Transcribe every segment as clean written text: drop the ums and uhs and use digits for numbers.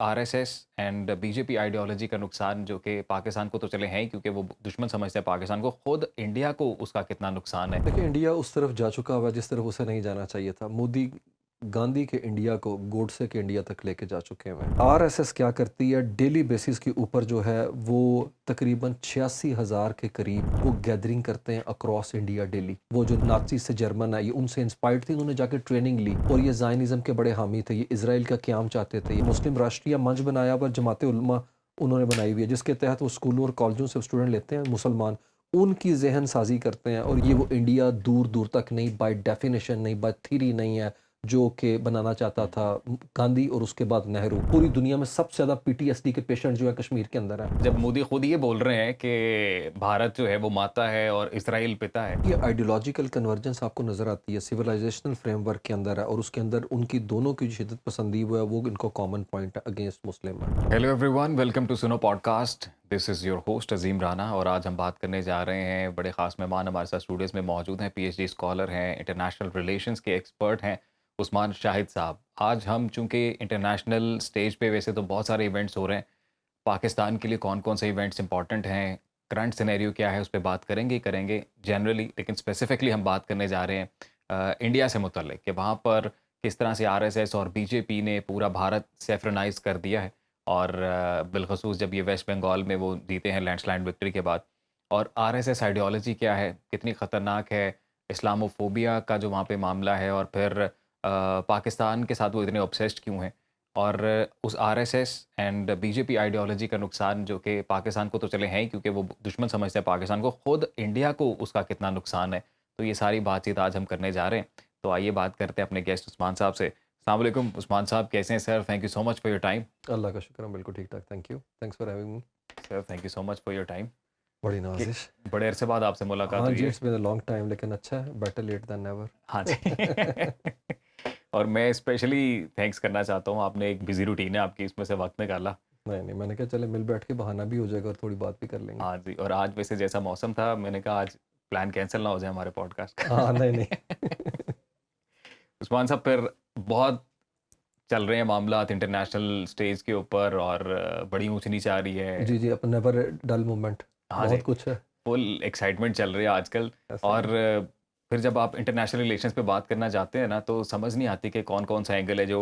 RSS and BJP ideology का नुकसान जो कि पाकिस्तान को तो चले हैं ही क्योंकि वो दुश्मन समझते हैं पाकिस्तान को, खुद इंडिया को उसका कितना नुकसान है? देखिए, इंडिया उस तरफ जा चुका हुआ है जिस तरफ उसे नहीं जाना चाहिए था। मोदी गांधी के इंडिया को गोडसे के इंडिया तक लेके जा चुके हैं। आरएसएस क्या करती है, डेली बेसिस के ऊपर जो है वो तकरीबन 86,000 के करीब वो गैदरिंग करते हैं अक्रॉस इंडिया डेली। वो जो नाची से जर्मन है, ये उनसे इंस्पायर्ड थी, उन्होंने जाके ट्रेनिंग ली और ये ज़ायनिज़्म के बड़े हामी थे। ये इसराइल का क़याम चाहते थे। ये मुस्लिम राष्ट्रीय मंच बनाया हुआ जमात उलमा उन्होंने बनाई हुई है, जिसके तहत वो स्कूलों और कॉलेजों से स्टूडेंट लेते हैं मुसलमान, उनकी ज़हन साज़ी करते हैं। और ये वो इंडिया दूर-दूर तक नहीं, बाय डेफ़िनिशन नहीं, बाय थ्योरी नहीं है, जो कि बनाना चाहता था गांधी और उसके बाद नेहरू। पूरी दुनिया में सबसे ज़्यादा पीटीएसडी के पेशेंट जो है कश्मीर के अंदर हैं। जब मोदी खुद ये बोल रहे हैं कि भारत जो है वो माता है और इसराइल पिता है। ये आइडियोलॉजिकल कन्वर्जेंस आपको नज़र आती है, सिविलाइजेशनल फ्रेमवर्क के अंदर है और उसके अंदर उनकी दोनों की जो शिद्दत पसंदी वो है, वो इनको कॉमन पॉइंट है अगेंस्ट मुस्लिम है। Hello everyone, welcome to Suno podcast. This is your host Azeem Rana और आज हम बात करने जा रहे हैं, बड़े ख़ास मेहमान हमारे साथ स्टूडियोज़ में मौजूद हैं। पीएचडी स्कॉलर हैं, इंटरनेशनल रिलेशंस के एक्सपर्ट हैं, उस्मान शाहिद साहब। आज हम चूँकि इंटरनेशनल स्टेज पे वैसे तो बहुत सारे इवेंट्स हो रहे हैं, पाकिस्तान के लिए कौन-कौन से इवेंट्स इंपॉर्टेंट हैं, करंट सिनेरियो क्या है, उस पे बात करेंगे ही करेंगे जनरली, लेकिन स्पेसिफिकली हम बात करने जा रहे हैं इंडिया से मुतल्लिक कि वहाँ पर किस तरह से आरएसएस और बीजेपी ने पूरा भारत सेफ्रनाइज़ कर दिया है और बिलख़ुसूस जब ये वेस्ट बंगाल में वो जीते हैं लैंडस्लाइड विक्ट्री के बाद। और आरएसएस आइडियोलॉजी क्या है, कितनी ख़तरनाक है, इस्लामोफ़ोबिया का जो वहाँ पे मामला है और फिर पाकिस्तान के साथ वो इतने ऑब्सेस्ड क्यों हैं? और उस आरएसएस एंड बीजेपी आइडियोलॉजी का नुकसान जो कि पाकिस्तान को तो चले हैं ही क्योंकि वो दुश्मन समझते हैं पाकिस्तान को, खुद इंडिया को उसका कितना नुकसान है? तो ये सारी बातचीत आज हम करने जा रहे हैं। तो आइए बात करते हैं अपने गेस्ट उस्मान साहब से। अस्सलाम वालेकुम उस्मान साहब, कैसे हैं sir? Thank you so much for your time. Allah का शुक्र है, बिल्कुल ठीक-ठाक, thank you. Thanks for having me. Sir thank you so much for your time. बड़ी कि नवाज़िश। बड़े अरसे बाद आपसे मुलाकात हाँ हुई जी, है। It's been a long time, लेकिन अच्छा है, बेटर लेट देन नेवर। हाँ जी। और मैं स्पेशली थैंक्स करना चाहता हूँ, आपने एक बिज़ी रूटीन है आपकी, इसमें से वक़्त निकाला। नहीं, नहीं, मैंने कहा चले मिल बैठ के बहाना भी हो जाएगा और थोड़ी बात भी कर लेंगे। हाँ जी, और आज वैसे जैसा मौसम था, मैंने कहा आज प्लान कैंसल ना हो जाए हमारे पॉडकास्ट हाँ, नहीं, नहीं। का। उस्मान साहब, फिर बहुत चल रहे हैं मामलात इंटरनेशनल स्टेज के ऊपर और बड़ी ऊँच-नीच आ रही है। जी, जी, अब नेवर डल मोमेंट, हाँ जी, बहुत कुछ है, फुल एक्साइटमेंट चल रही है आजकल। ऐसा ही और है। फिर जब आप इंटरनेशनल रिलेशंस पे बात करना चाहते हैं ना, तो समझ नहीं आती कि कौन-कौन सा एंगल है जो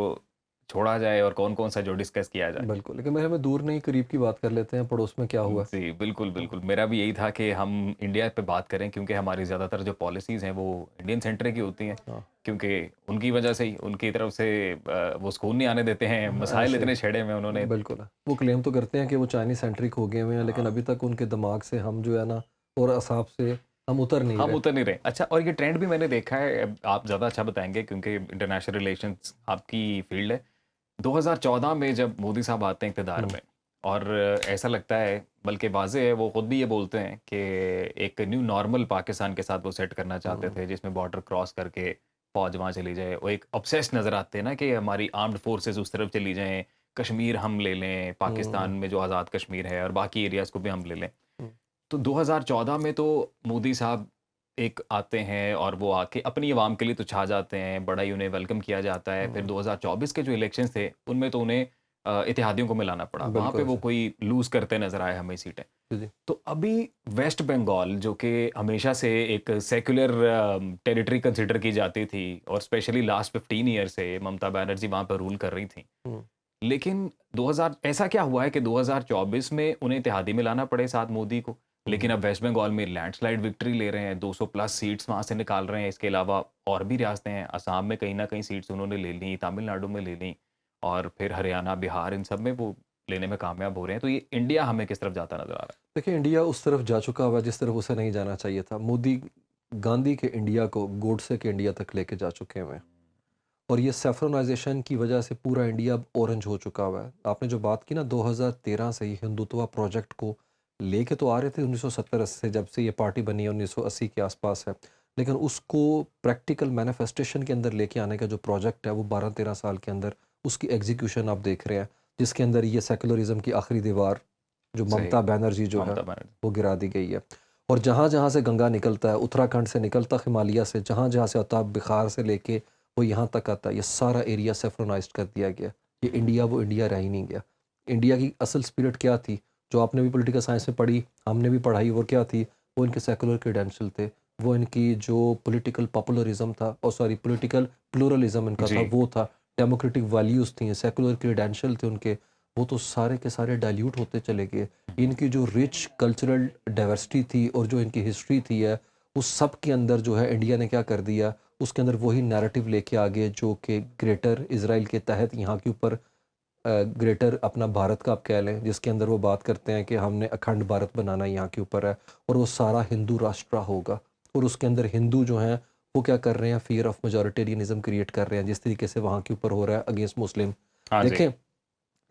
छोड़ा जाए और कौन-कौन सा जो डिस्कस किया जाए। बिल्कुल, लेकिन मेरे में दूर नहीं, करीब की बात कर लेते हैं, पड़ोस में क्या हुआ? जी, बिल्कुल, हुँ, बिल्कुल। मेरा भी यही था कि हम इंडिया पे बात करें क्योंकि हमारी ज़्यादातर जो पॉलिसीज़ हैं वो इंडियन सेंटर की होती हैं। हाँ, क्योंकि उनकी वजह से ही, उनकी तरफ से वो सुकून नहीं आने देते हैं, हाँ, मसाइल ऐसे ही, इतने छेड़े हुए हैं उन्होंने। बिल्कुल है। वो क्लेम तो करते हैं कि वो चाइनीज़ सेंट्रिक हो गए हुए हैं, लेकिन हाँ, अभी तक उनके दिमाग से हम जो है ना और असाब से हम उतर नहीं हम रहे। उतर नहीं रहे। अच्छा, और ये ट्रेंड भी मैंने देखा है, अब आप ज़्यादा अच्छा बताएँगे क्योंकि इंटरनेशनल रिलेशंस आपकी फ़ील्ड है। 2014 में जब मोदी साहब आते हैं इक़्तिदार हुँ, में और ऐसा लगता है, बल्कि वाज़ेह है, वो खुद भी ये बोलते हैं कि एक न्यू नॉर्मल पाकिस्तान के साथ वो सेट करना चाहते हुँ, थे, जिसमें बॉर्डर क्रॉस करके फ़ौज वहाँ चली जाए। वो एक ऑब्सेस्ड नज़र आते हैं ना कि हमारी आर्म्ड फोर्सेस उस तरफ चली जाएँ, कश्मीर हम ले लें, पाकिस्तान हुँ, में जो आज़ाद कश्मीर है और बाकी एरियाज़ को भी हम ले लें। हुँ, तो 2014 में तो मोदी साहब एक आते हैं और वो आके अपनी अवाम के लिए तो छा जाते हैं, बड़ा ही उन्हें वेलकम किया जाता है। फिर हुँ, 2024 के जो इलेक्शंस थे, उनमें तो उन्हें इत्तेहादियों को मिलाना पड़ा। वहाँ पे बिल्कुल वो ऐसा। कोई लूज़ करते नज़र आए हमें सीटें। जी, जी। तो अभी वेस्ट बंगाल जो कि हमेशा से एक सेक्युलर टेरिटरी कंसिडर की जाती थी और स्पेशली लास्ट 15 ईयर से ममता बनर्जी वहाँ पर रूल कर रही थीं। हुँ, लेकिन 2000 ऐसा क्या हुआ है कि 2024 में उन्हें इत्तेहादी में लाना पड़े साथ मोदी को, लेकिन हुँ, अब वेस्ट बंगाल में लैंडस्लाइड विक्ट्री ले रहे हैं, 200 प्लस सीट्स वहाँ से निकाल रहे हैं। इसके अलावा और भी रियासतें हैं, असम में कहीं न कहीं सीट्स उन्होंने ले ली, तमिलनाडु में ले ली और फिर हरियाणा, बिहार, इन सब में वो लेने में कामयाब हो रहे हैं। तो ये इंडिया हमें किस तरफ जाता नज़र आ रहा है? देखिए, इंडिया उस तरफ जा चुका हुआ है जिस तरफ उसे नहीं जाना चाहिए था। मोदी गांधी के इंडिया को गोडसे के इंडिया तक लेके जा चुके हुए हैं और ये सैफ्रोनाइजेशन की वजह से पूरा इंडिया अब ऑरेंज हो चुका हुआ है। आपने जो बात की ना, 2013 से ही हिंदुत्व प्रोजेक्ट को लेके तो आ रहे थे 1970 से, जब से ये पार्टी बनी है 1980 के आसपास है। लेकिन उसको प्रैक्टिकल मैनिफेस्टेशन के अंदर लेके आने का जो प्रोजेक्ट है वो 12-13 साल के अंदर उसकी एग्जीक्यूशन आप देख रहे हैं, जिसके अंदर ये सेकुलरिज्म की आखिरी दीवार जो सही, ममता बनर्जी जो है ममता बनर्जी। वो गिरा दी गई है। और जहाँ-जहाँ से गंगा निकलता है, उत्तराखंड से निकलता, हिमालय से, जहाँ-जहाँ से होता है, बिहार से लेके वो यहाँ तक आता है, ये सारा एरिया सेफ्रोनाइज़्ड कर दिया गया। ये इंडिया वो इंडिया रह ही नहीं गया। इंडिया की असल स्पिरिट क्या थी, जो आपने भी पॉलिटिकल साइंस में पढ़ी, हमने भी पढ़ाई, वो क्या थी? वो इनके सेकुलर क्रेडेंशियल थे, वो इनकी जो पॉलिटिकल पॉपुलरिज्म था, और सॉरी पॉलिटिकल प्लूरलिज्म इनका था, जी। वो था। डेमोक्रेटिक वैल्यूज़ थी, सेकुलर क्रेडेंशियल थे उनके, वो तो सारे के सारे डाइल्यूट होते चले गए। इनकी जो रिच कल्चरल डाइवर्सिटी थी और जो इनकी हिस्ट्री थी है, उस सब के अंदर जो है इंडिया ने क्या कर दिया, उसके अंदर वही नैरेटिव लेके आ गए जो कि ग्रेटर इज़राइल के तहत यहाँ के ऊपर ग्रेटर अपना भारत का आप कह लें, जिसके अंदर वो बात करते हैं कि हमने अखंड भारत बनाना यहाँ के ऊपर है, और वो सारा हिंदू राष्ट्र होगा। और उसके अंदर हिंदू जो हैं वो क्या कर रहे हैं, फियर ऑफ मेजॉरिटेरियनिज्म क्रिएट कर रहे हैं, जिस तरीके से वहाँ के ऊपर हो रहा है अगेंस्ट मुस्लिम। हाँ जी। देखें,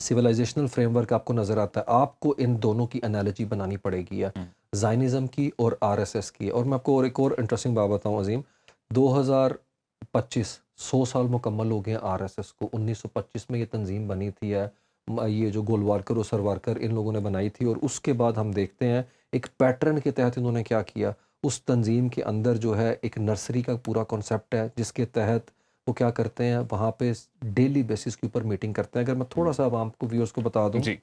सिविलाइजेशनल फ्रेमवर्क आपको नज़र आता है, आपको इन दोनों की एनालॉजी बनानी पड़ेगी है, हुँ। ज़ायनिज़्म की और आरएसएस की। और मैं आपको और एक और इंटरेस्टिंग बात बताऊं अजीम, 2025 100 साल मुकम्मल हो गए हैं आरएसएस को। 1925 में ये तंजीम बनी थी है, ये जो गोलवारकर और सरवारकर इन लोगों ने बनाई थी। और उसके बाद हम देखते हैं एक पैटर्न के तहत इन्होंने क्या किया, उस तंजीम के अंदर जो है एक नर्सरी का पूरा कॉन्सेप्ट है, जिसके तहत वो क्या करते हैं, वहाँ पे डेली बेसिस के ऊपर मीटिंग करते हैं। अगर मैं थोड़ा सा अब आपको व्यूअर्स को बता दूं जी।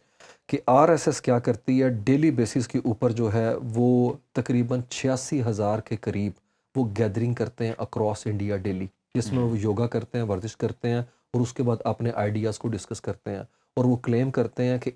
कि आरएसएस क्या करती है, डेली बेसिस के ऊपर जो है वो तकरीबन 86,000 के करीब वो गैदरिंग करते हैं अक्रॉस इंडिया डेली, जिसमें हुँ। वो योगा करते हैं, वर्जिश करते हैं, और उसके बाद अपने आइडियाज़ को डिस्कस करते हैं। और वो क्लेम करते हैं कि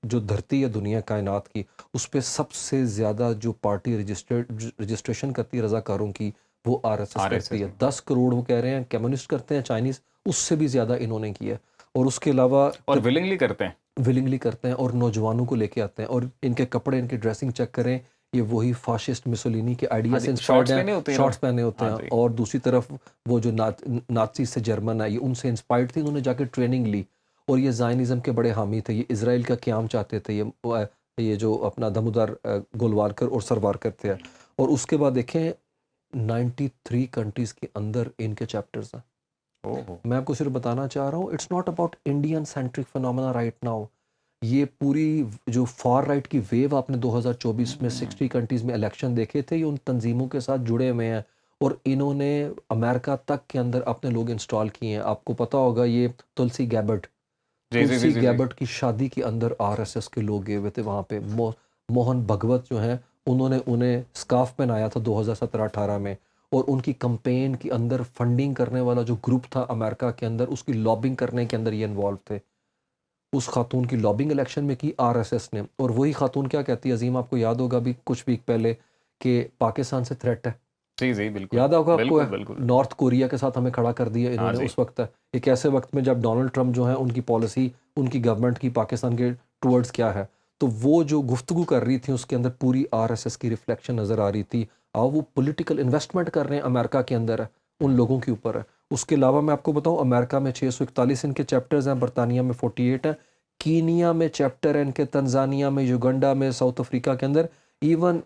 जो धरती है दुनिया कायनात की, उस पे सबसे ज़्यादा जो पार्टी रजिस्ट्रेशन करती है रज़ाकारों की, वो आरएसएस करती आरएसएस है। में। 10 करोड़ वो कह रहे हैं कम्युनिस्ट करते हैं चाइनीज़, उससे भी ज़्यादा इन्होंने किया है। और उसके अलावा और विलिंगली करते हैं। विलिंगली करते हैं और नौजवानों को लेके आते हैं, और इनके कपड़े, इनकी ड्रेसिंग चेक करें, ये वही फाशिस्ट मुसोलिनी के आइडिया हाँ से जी, इंस्पायर्ड शॉर्ट्स हैं। पहने होते हैं शॉर्ट्स इन्होंने। पहने होते हाँ हैं। जी। और दूसरी तरफ वो जो नाज़ी से जर्मन है, ये उनसे इंस्पायर्ड थी, इन्होंने जाके ट्रेनिंग ली। और ये ज़ायनिज़्म के बड़े हामी थे, ये इसराइल का क़याम चाहते थे, ये जो अपना दमोदर गोलवारकर और सरवारकर थे। और उसके बाद देखें 93 कंट्रीज़ के अंदर इनके चैप्टर्स हैं। ओह! मैं आपको सिर्फ बताना चाह रहा हूँ, it's not about Indian centric phenomena right now. ये पूरी जो फार राइट की वेव आपने 2024 में हुँ। 60 कंट्रीज में इलेक्शन देखे थे, ये उन तंजीमों के साथ जुड़े हुए हैं। और इन्होंने अमेरिका तक के अंदर अपने लोग इंस्टॉल किए हैं। आपको पता होगा ये जी, जी, जी, तुलसी जी, जी। गैबर्ट की शादी के अंदर आरएसएस के लोग गए हुए थे वहाँ पे। मोहन भगवत जो हैं, उन्होंने उन्हें स्कार्फ पहनाया था 2017-18 में। और उनकी कैंपेन के अंदर फंडिंग करने वाला जो ग्रुप था अमेरिका के अंदर, उसकी लॉबिंग करने के अंदर ये इन्वॉल्व थे। उस खातून की लॉबिंग इलेक्शन में की आरएसएस ने। और वही खातून क्या कहती है अजीम, आपको याद होगा अभी कुछ वीक पहले, कि पाकिस्तान से थ्रेट है। जी, जी, बिल्कुल। याद होगा आपको, बिल्कुल, बिल्कुल। नॉर्थ कोरिया के साथ हमें खड़ा कर दिया हाँ इन्होंने जी। उस वक्त। एक ऐसे वक्त में जब डोनाल्ड ट्रंप जो है, उनकी पॉलिसी, उनकी गवर्नमेंट की पाकिस्तान के टूवर्ड्स क्या है, तो वो जो गुफ्तगू कर रही थी उसके अंदर पूरी आरएसएस की रिफ्लेक्शन नज़र आ रही थी। और वो पॉलिटिकल इन्वेस्टमेंट कर रहे हैं अमेरिका के अंदर है, उन लोगों के ऊपर है। उसके अलावा मैं आपको बताऊं, अमेरिका में 641 इनके चैप्टर्स हैं, बरतानिया में 48 हैं, कीनिया में चैप्टर है इनके, तंजानिया में, युगांडा में, साउथ अफ्रीका के अंदर, इवन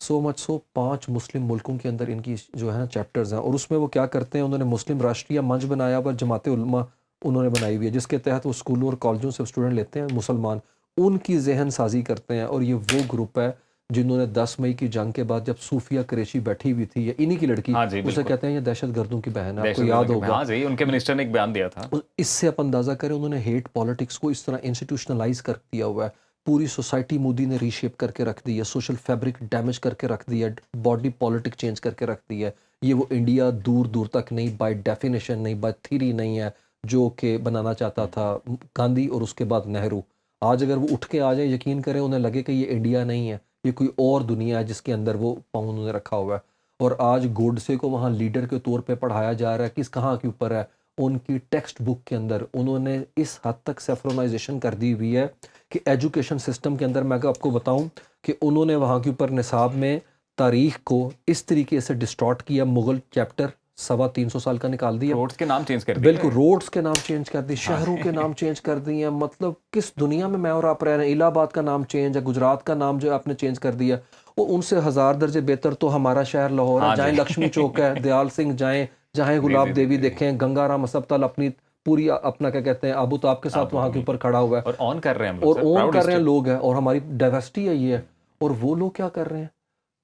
सो मच सो 5 मुस्लिम मुल्कों के अंदर इनकी जो है चैप्टर्स हैं। और उसमें वो क्या करते हैं, उन्होंने मुस्लिम राष्ट्रीय मंच बनाया हुआ, जमात उलमा उन्होंने बनाई हुई है, जिसके तहत वो स्कूलों और कॉलेजों से स्टूडेंट लेते हैं मुसलमान, उनकी जहन साजी करते हैं। और ये वो ग्रुप है जिन्होंने 10 मई की जंग के बाद, जब सूफिया कुरैशी बैठी हुई थी, ये इन्हीं की लड़की, हाँ जी, उसे बिल्कुल। कहते हैं ये दहशत गर्दों की बहन है, आपको दहशतगर्दों याद की होगा। हाँ जी, उनके मिनिस्टर ने एक बयान दिया था। इससे आप अंदाज़ा करें, उन्होंने हेट पॉलिटिक्स को इस तरह इंस्टीट्यूशनलाइज कर दिया हुआ है। पूरी सोसाइटी मोदी ने रीशेप करके रख दी है, सोशल फैब्रिक डैमेज करके रख दी है, बॉडी पॉलिटिक चेंज करके रख दी है। ये वो इंडिया दूर दूर तक नहीं, बाय डेफिनेशन नहीं, बाय थीरी नहीं है, जो कि बनाना चाहता हुँ। था गांधी और उसके बाद नेहरू। आज अगर वो उठ के आ जाए, यकीन करें उन्हें लगे कि ये इंडिया नहीं है, ये कोई और दुनिया है जिसके अंदर वो पाँव उन्होंने रखा हुआ है। और आज गोडसे को वहाँ लीडर के तौर पे पढ़ाया जा रहा है, किस कहाँ के ऊपर है, उनकी टेक्स्ट बुक के अंदर उन्होंने इस हद तक सेफ्रोनाइजेशन कर दी हुई है कि एजुकेशन सिस्टम के अंदर, मैं आपको बताऊं कि उन्होंने वहाँ के ऊपर निसाब में तारीख को इस तरीके से डिस्टॉर्ट किया, मुगल चैप्टर 350 साल का निकाल दिया। रोड्स के नाम चेंज कर दिए बिल्कुल, गए। रोड्स के नाम चेंज कर दिए, हाँ शहरों के जी। नाम चेंज कर दिए। मतलब किस दुनिया में मैं और आप रह रहे हैं। इलाहाबाद का नाम चेंज है, गुजरात का नाम जो आपने चेंज कर दिया। वो उनसे हज़ार दर्जे बेहतर तो हमारा शहर लाहौर है। हाँ जाएँ जी। लक्ष्मी चौक है, दयाल सिंह जाएँ, जहाँ जी, गुलाब जी, जी, देवी जी, जी। देखें, गंगाराम असबतल अपनी पूरी अपना क्या कहते हैं आबूताब के साथ अब वहाँ के ऊपर खड़ा हुआ है। और ऑन कर रहे हैं हम लोग और सर, ओन प्राउड कर रहे हैं हिस्ट्री। लोग हैं, और हमारी डाइवर्सिटी है ये है। और वो लोग क्या कर रहे हैं,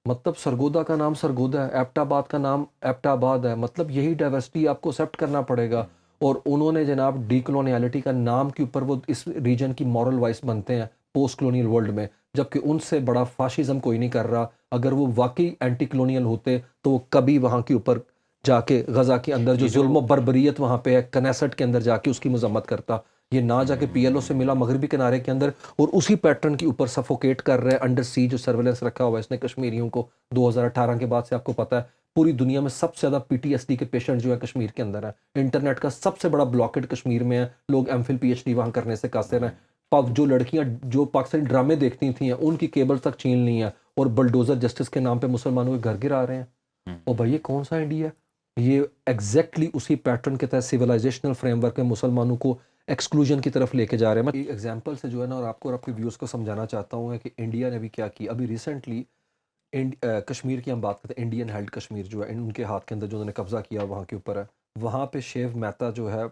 मतलब सरगोदा का नाम सरगोदा है, एबटाबाद का नाम एबटाबाद है। मतलब यही डाइवर्सिटी आपको एक्सेप्ट करना पड़ेगा। और उन्होंने जनाब डीकोलोनियलिटी का नाम के ऊपर वो इस रीजन की मॉरल वाइस बनते हैं पोस्ट कलोनियल वर्ल्ड में, जबकि उनसे बड़ा फाशिज्म कोई नहीं कर रहा। अगर वो वाकई एंटी कलोनियल होते तो वो कभी वहाँ के ऊपर जाके गजा के अंदर जो ये जुल्म जो और बर्बरियत वहाँ पे है कनेसट के अंदर जाके उसकी मजम्मत करता, ये ना जाके पीएलओ से मिला मगरबी किनारे के अंदर और उसी पैटर्न के ऊपर सफोकेट कर रहे हैं, अंडर सी जो सर्वेलेंस रखा हुआ है इसने कश्मीरियों को 2018 के बाद से। आपको पता है पूरी दुनिया में सबसे ज़्यादा पीटीएसडी के पेशेंट जो है कश्मीर के अंदर है, इंटरनेट का सबसे बड़ा ब्लॉकेट कश्मीर में है, लोग एमफिल पीएचडी वहाँ करने से कासिर हैं। जो लड़कियां जो पाकिस्तानी ड्रामे देखती थी उनकी केबल तक छीन ली हैं और बलडोजर जस्टिस के नाम पे मुसलमानों के घर गिरा रहे हैं। और भाई ये कौन सा इंडिया है? ये एग्जैक्टली उसी पैटर्न के तहत सिविलाइजेशनल फ्रेमवर्क में मुसलमानों को एक्सक्लूजन की तरफ लेके जा रहे हैं। मैं एक एग्जांपल से जो है ना और आपको और आपके व्यूअर्स को समझाना चाहता हूँ कि इंडिया ने भी क्या किया। अभी रिसेंटली कश्मीर की हम बात करते हैं, इंडियन हेल्ड कश्मीर जो है उनके हाथ के अंदर जो उन्होंने कब्जा किया वहाँ के ऊपर है, वहाँ पे शेव मेहता जो है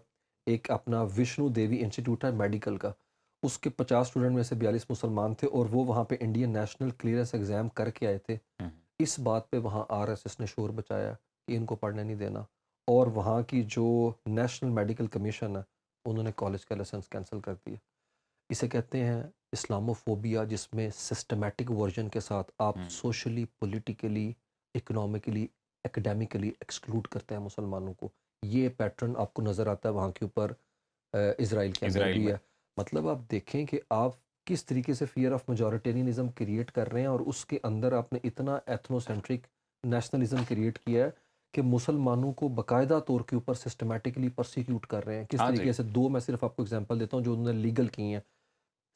एक अपना विष्णु देवी इंस्टीट्यूट है मेडिकल का, उसके 50 स्टूडेंट में से 42 मुसलमान थे और वो वहाँ पे इंडियन नेशनल क्लियरेंस एग्ज़ाम करके आए थे। इस बात पे वहाँ आरएसएस ने शोर बचाया कि इनको पढ़ने नहीं देना, और वहाँ की जो नेशनल मेडिकल कमीशन है उन्होंने कॉलेज का लाइसेंस कैंसिल कर दिया। इसे कहते हैं इस्लामोफोबिया, जिसमें सिस्टमैटिक वर्जन के साथ आप socially, politically, economically, academically exclude करते हैं मुसलमानों को। ये पैटर्न आपको नज़र आता है वहाँ के ऊपर इज़राइल के अंदर इसराइल भी में है। मतलब आप देखें कि आप किस तरीके से फियर ऑफ मेजॉरिटेरियनिज्म क्रिएट कर रहे हैं और उसके अंदर आपने इतना एथनोसेंट्रिक नेशनलिज्म क्रिएट किया है कि मुसलमानों को बाकायदा तौर के ऊपर सिस्टमैटिकली परसिक्यूट कर रहे हैं। किस हाँ जी तरीके से, दो मैं सिर्फ आपको एग्जांपल देता हूँ जो उन्होंने लीगल की हैं।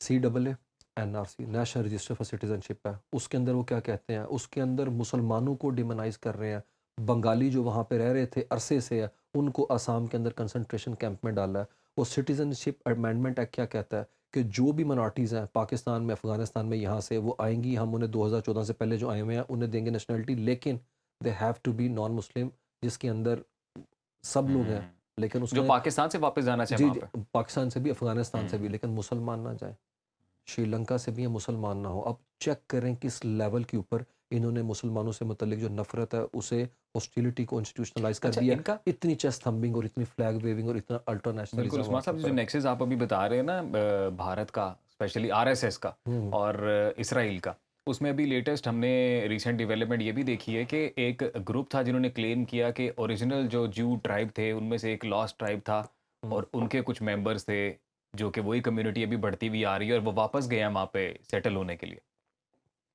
CAA NRC national register for citizenship है, उसके अंदर वो क्या कहते हैं, उसके अंदर मुसलमानों को डिमोनाइज कर रहे हैं। बंगाली जो वहाँ पे रह रहे थे अरसे से है उनको असम के अंदर कंसंट्रेशन कैंप में डाला है। वो सिटीजनशिप अमेंडमेंट एक्ट क्या कहता है कि जो भी मिनॉरिटीज़ हैं पाकिस्तान में, अफगानिस्तान में, यहाँ से वो आएंगी, हम उन्हें 2014 से पहले जो आए हुए हैं उन्हें देंगे नेशनलिटी, लेकिन they have to be non Muslim, जिसके अंदर सब लोग हैं, लेकिन जो उसमें पाकिस्तान से वापस जाना चाहे जी वहाँ जी पे पाकिस्तान से भी अफगानिस्तान से भी, लेकिन मुसलमान ना जाए, श्रीलंका से भी ये मुसलमान ना हो। अब चेक करें किस लेवल के ऊपर इन्होंने मुसलमानों से मुतल्लिक जो नफरत है उसे, हॉस्टिलिटी को इंस्टीट्यूशनलाइज कर अच्छा दिया। इनका इतनी चेस्ट थम्बिंग और इतनी फ्लैग वेविंग और इतना अल्ट्रा बिल्कुल नेशनलिज्म उस्मान वहाँ के साहब जो ऊपर है। नेक्सस आप अभी बता रहे हैं ना भारत का स्पेशली आरएसएस का हम्म और इसराइल का, उसमें अभी लेटेस्ट हमने रीसेंट डेवलपमेंट ये भी देखी है कि एक ग्रुप था जिन्होंने क्लेम किया कि ओरिजिनल जो जू ट्राइब थे उनमें से एक लॉस्ट ट्राइब था हम्म, और उनके कुछ मेंबर्स थे जो कि वही कम्युनिटी अभी बढ़ती हुई आ रही है और वो वापस गए हैं वहाँ पे सेटल होने के लिए,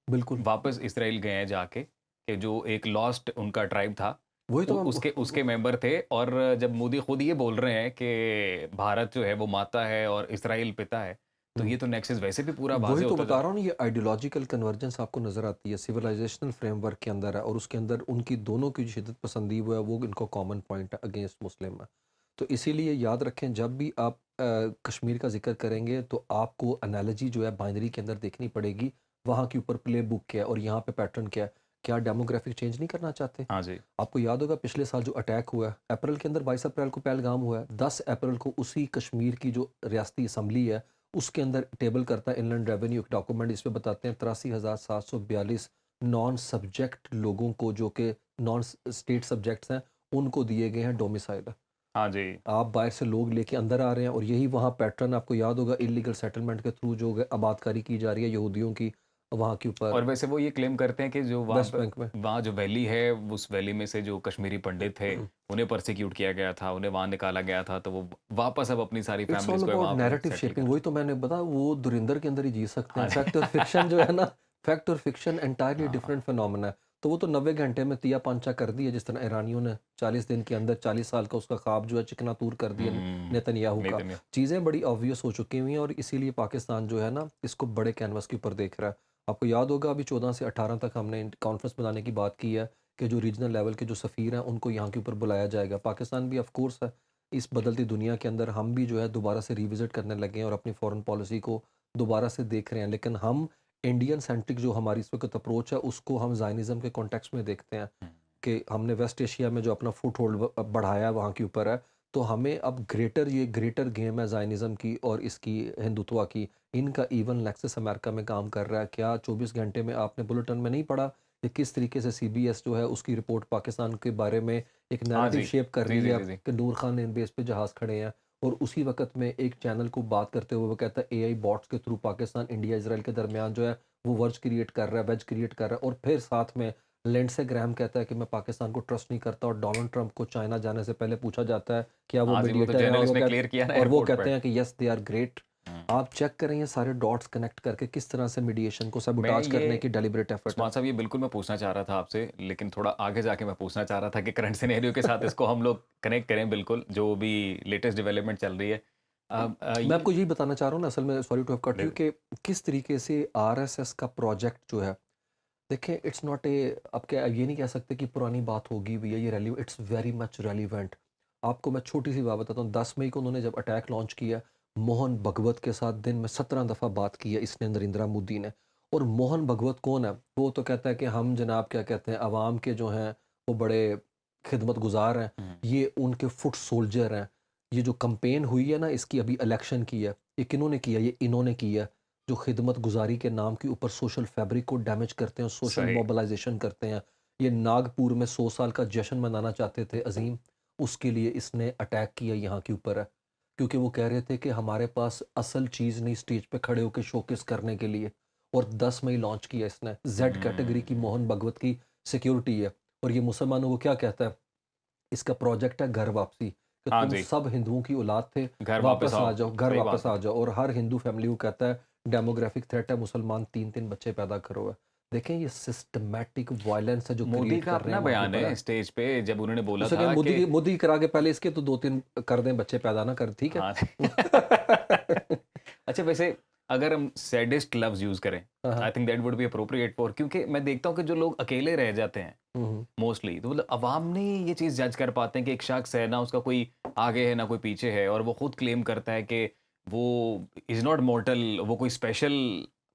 बिल्कुल वापस इसराइल गए हैं जाके, कि जो एक लॉस्ट उनका ट्राइब था वही तो उसके उसके मेंबर थे। और जब मोदी खुद ये बोल रहे हैं कि भारत जो है वो माता है और इसराइल पिता है, तो हम्म, ये तो नेक्सस वैसे भी पूरा वही वाज़ेह तो होता जा बता रहा रहा है। हूँ, ये आइडियोलॉजिकल कन्वर्जेंस आपको नज़र आती है सिविलाइजेशनल फ्रेमवर्क के अंदर है, और उसके अंदर उनकी दोनों की जो शिद्दत पसंदी वो है, वो इनको कॉमन पॉइंट है अगेंस्ट मुस्लिम है। तो इसीलिए याद रखें जब भी आप कश्मीर का जिक्र करेंगे तो आपको एनालॉजी जो है बाइनरी के अंदर देखनी पड़ेगी, वहाँ के ऊपर प्ले बुक क्या है और यहाँ पे पैटर्न क्या है। क्या डेमोग्राफिक चेंज नहीं करना चाहते? हाँ जी। आपको याद होगा पिछले साल जो अटैक हुआ है अप्रैल के अंदर, 22 अप्रैल को पहलगाम हुआ है, 10 अप्रैल को उसी कश्मीर की जो रियासती असम्बली है उसके अंदर टेबल करता है इनलैंड रेवेन्यू एक डॉक्यूमेंट, इसमें बताते हैं 83,742 नॉन सब्जेक्ट लोगों को, जो कि नॉन स्टेट सब्जेक्ट्स हैं, उनको दिए गए हैं डोमिसाइल। हाँ जी। आप बाहर से लोग लेके अंदर आ रहे हैं और यही वहाँ पैटर्न आपको याद होगा इलीगल सेटलमेंट के थ्रू जो आबादकारी की जा रही है यहूदियों की वहाँ के ऊपर और वैसे वो ये क्लेम करते हैं कि जो वहाँ वेस्ट प बैंक में। वहाँ जो वैली है, उस वैली में से जो कश्मीरी पंडित थे, उन्हें पर्सिक्यूट किया गया था, उन्हें वहाँ निकाला गया था, तो वो वापस अब अपनी सारी इट्स फैमिलीज़ ऑल को है अबाउट वहाँ पे नैरेटिव सेटल शेपिंग, कर वही तो मैंने बताया, वो धुरिंदर के अंदर ही जी सकते हाँ हैं। जी। फैक्ट और फिक्शन जो है ना, फैक्ट और फिक्शन एंटायरली हाँ। डिफरेंट फिनोमेना है। तो वो तो 90 घंटे में तिया पांचा कर दिया, जिस तरह ईरानियों ने 40 दिन के अंदर 40 साल का उसका ख्वाब जो है चिकनातूर कर दिया नेतन्याहू का। नेतन्याहू। चीज़ें बड़ी ऑब्वियस हो चुकी हुई हैं और इसीलिए पाकिस्तान जो है ना इसको बड़े कैनवस के ऊपर देख रहा है। आपको याद होगा अभी 14 से 18 तक हमने कॉन्फ्रेंस बनाने की बात की है कि जो रीजनल लेवल के जो सफ़ीर हैं उनको यहाँ के ऊपर बुलाया जाएगा। पाकिस्तान भी ऑफ कोर्स है, इस बदलती दुनिया के अंदर हम भी जो है दोबारा से रिविज़िट करने लगे हैं और अपनी फ़ॉरेन पॉलिसी को दोबारा से देख रहे हैं। लेकिन हम इंडियन सेंट्रिक जो हमारी इस वक्त अप्रोच है उसको हम ज़ायनिज़्म के कॉन्टेक्स्ट में देखते हैं कि हमने वेस्ट एशिया में जो अपना फुट होल्ड बढ़ाया है वहाँ के ऊपर है। तो हमें अब ये ग्रेटर गेम है ज़ायनिज़्म की और इसकी हिंदुत्वा की। इनका इवन लेक्सिस अमेरिका में काम कर रहा है। क्या 24 घंटे में आपने बुलेटिन में नहीं पढ़ा कि किस तरीके से CBS जो है उसकी रिपोर्ट पाकिस्तान के बारे में एक हाँ नैरेटिव जी। शेप कर जी, रही जी, है जी, जी। कि नूर खान इन बेस पे जहाज़ खड़े हैं, और उसी वक़्त में एक चैनल को बात करते हुए वो कहता है एआई बॉट्स के थ्रू पाकिस्तान, इंडिया, इज़राइल के दरमियान जो है वो वर्ज क्रिएट कर रहा है, वेज क्रिएट कर रहा है, और फिर साथ में लिंडसे ग्राहम कहता है कि मैं पाकिस्तान को ट्रस्ट नहीं करता, और डोनाल्ड ट्रंप को चाइना जाने से पहले पूछा जाता है क्या वो हाँ जी, वो तो मीडिएटर हैं, जर्नलिस्ट ने क्लियर किया ना और वो एयरपोर्ट कहते पे। हैं कि यस दे आर ग्रेट। हुँ। आप चेक करें ये सारे डॉट्स कनेक्ट करके किस तरह से मीडिएशन को मैं सबूटाज ये करने की डेलिब्रेट एफर्ट है। उस्मान साहब, ये बिल्कुल मैं पूछना चाह रहा था आपसे, लेकिन थोड़ा आगे जाके मैं पूछना चाह रहा था कि करंट सिनेरियो के साथ इसको हम लोग कनेक्ट करें बिल्कुल, जो भी लेटेस्ट डेवलपमेंट चल रही है। मैं ये आपको यही बताना चाह रहा हूँ ना, असल में sorry to have cut you, दे कि किस तरीके से आरएसएस का प्रोजेक्ट जो है, देखिए इट्स नॉट ए, अब क्या ये नहीं कह सकते कि पुरानी बात होगी भी है, ये रेलिव इट्स वेरी मच रेलिवेंट। आपको मैं छोटी सी बात बताता हूँ, 10 मई को उन्होंने जब अटैक लॉन्च किया, मोहन भगवत के साथ दिन में 17 दफ़ा बात की है इसने, नरेंद्र मोदी ने। और मोहन भगवत कौन है? वो तो कहता है कि हम जनाब क्या कहते हैं अवाम के जो हैं वो बड़े खिदमत गुजार हैं, हुँ, ये उनके फुट सोल्जर हैं। ये जो कंपेन हुई है ना इसकी, अभी इलेक्शन की है, ये किन्होंने किया? ये इन्होंने किया, जो खिदमत गुजारी के नाम के ऊपर सोशल फैब्रिक को डैमेज करते हैं, सोशल सही। मोबिलाइजेशन करते हैं। ये नागपुर में 100 साल का जश्न मनाना चाहते थे अजीम, उसके लिए इसने अटैक किया यहाँ के ऊपर है, क्योंकि वो कह रहे थे कि हमारे पास असल चीज़ नहीं स्टेज पे खड़े होकर शोकेस करने के लिए। और 10 मई लॉन्च किया इसने, जेड कैटेगरी की हुँ, मोहन भगवत की सिक्योरिटी है। और ये मुसलमानों को क्या कहता है? इसका प्रोजेक्ट है घर वापसी, कि हाँ तुम जी, सब हिंदुओं की औलाद थे, घर वापस वापस आ आओ। जाओ, घर सही वापस बात है। आ जाओ। और हर हिंदू फैमिली को कहता है डेमोग्राफिक थ्रेट है, मुसलमान 3-3 बच्चे पैदा करो है। देखें ये सिस्टमैटिक वायलेंस है जो मोदी क्रिएट का कर रहे अपना हैं वहाँ के बयान ऊपर है है। स्टेज पे, जब उन्होंने बोला उसे कहें था कि मोदी की करा के पहले इसके तो 2-3 कर दें, बच्चे पैदा ना कर, ठीक है? हाँ। अच्छा, वैसे अगर हम सैडिस्ट लफ्ज़ यूज़ करें, हाँ, आई हाँ। Think that would be appropriate for, क्योंकि मैं देखता हूँ कि जो लोग अकेले रह जाते हैं हुँ, हुँ। मोस्टली, तो मतलब अवाम नहीं ये चीज़ जज कर पाते हैं कि एक शख्स है ना, उसका कोई आगे है ना कोई पीछे है, और वो खुद क्लेम करता है कि वो इज़ नॉट मॉर्टल, वो कोई स्पेशल,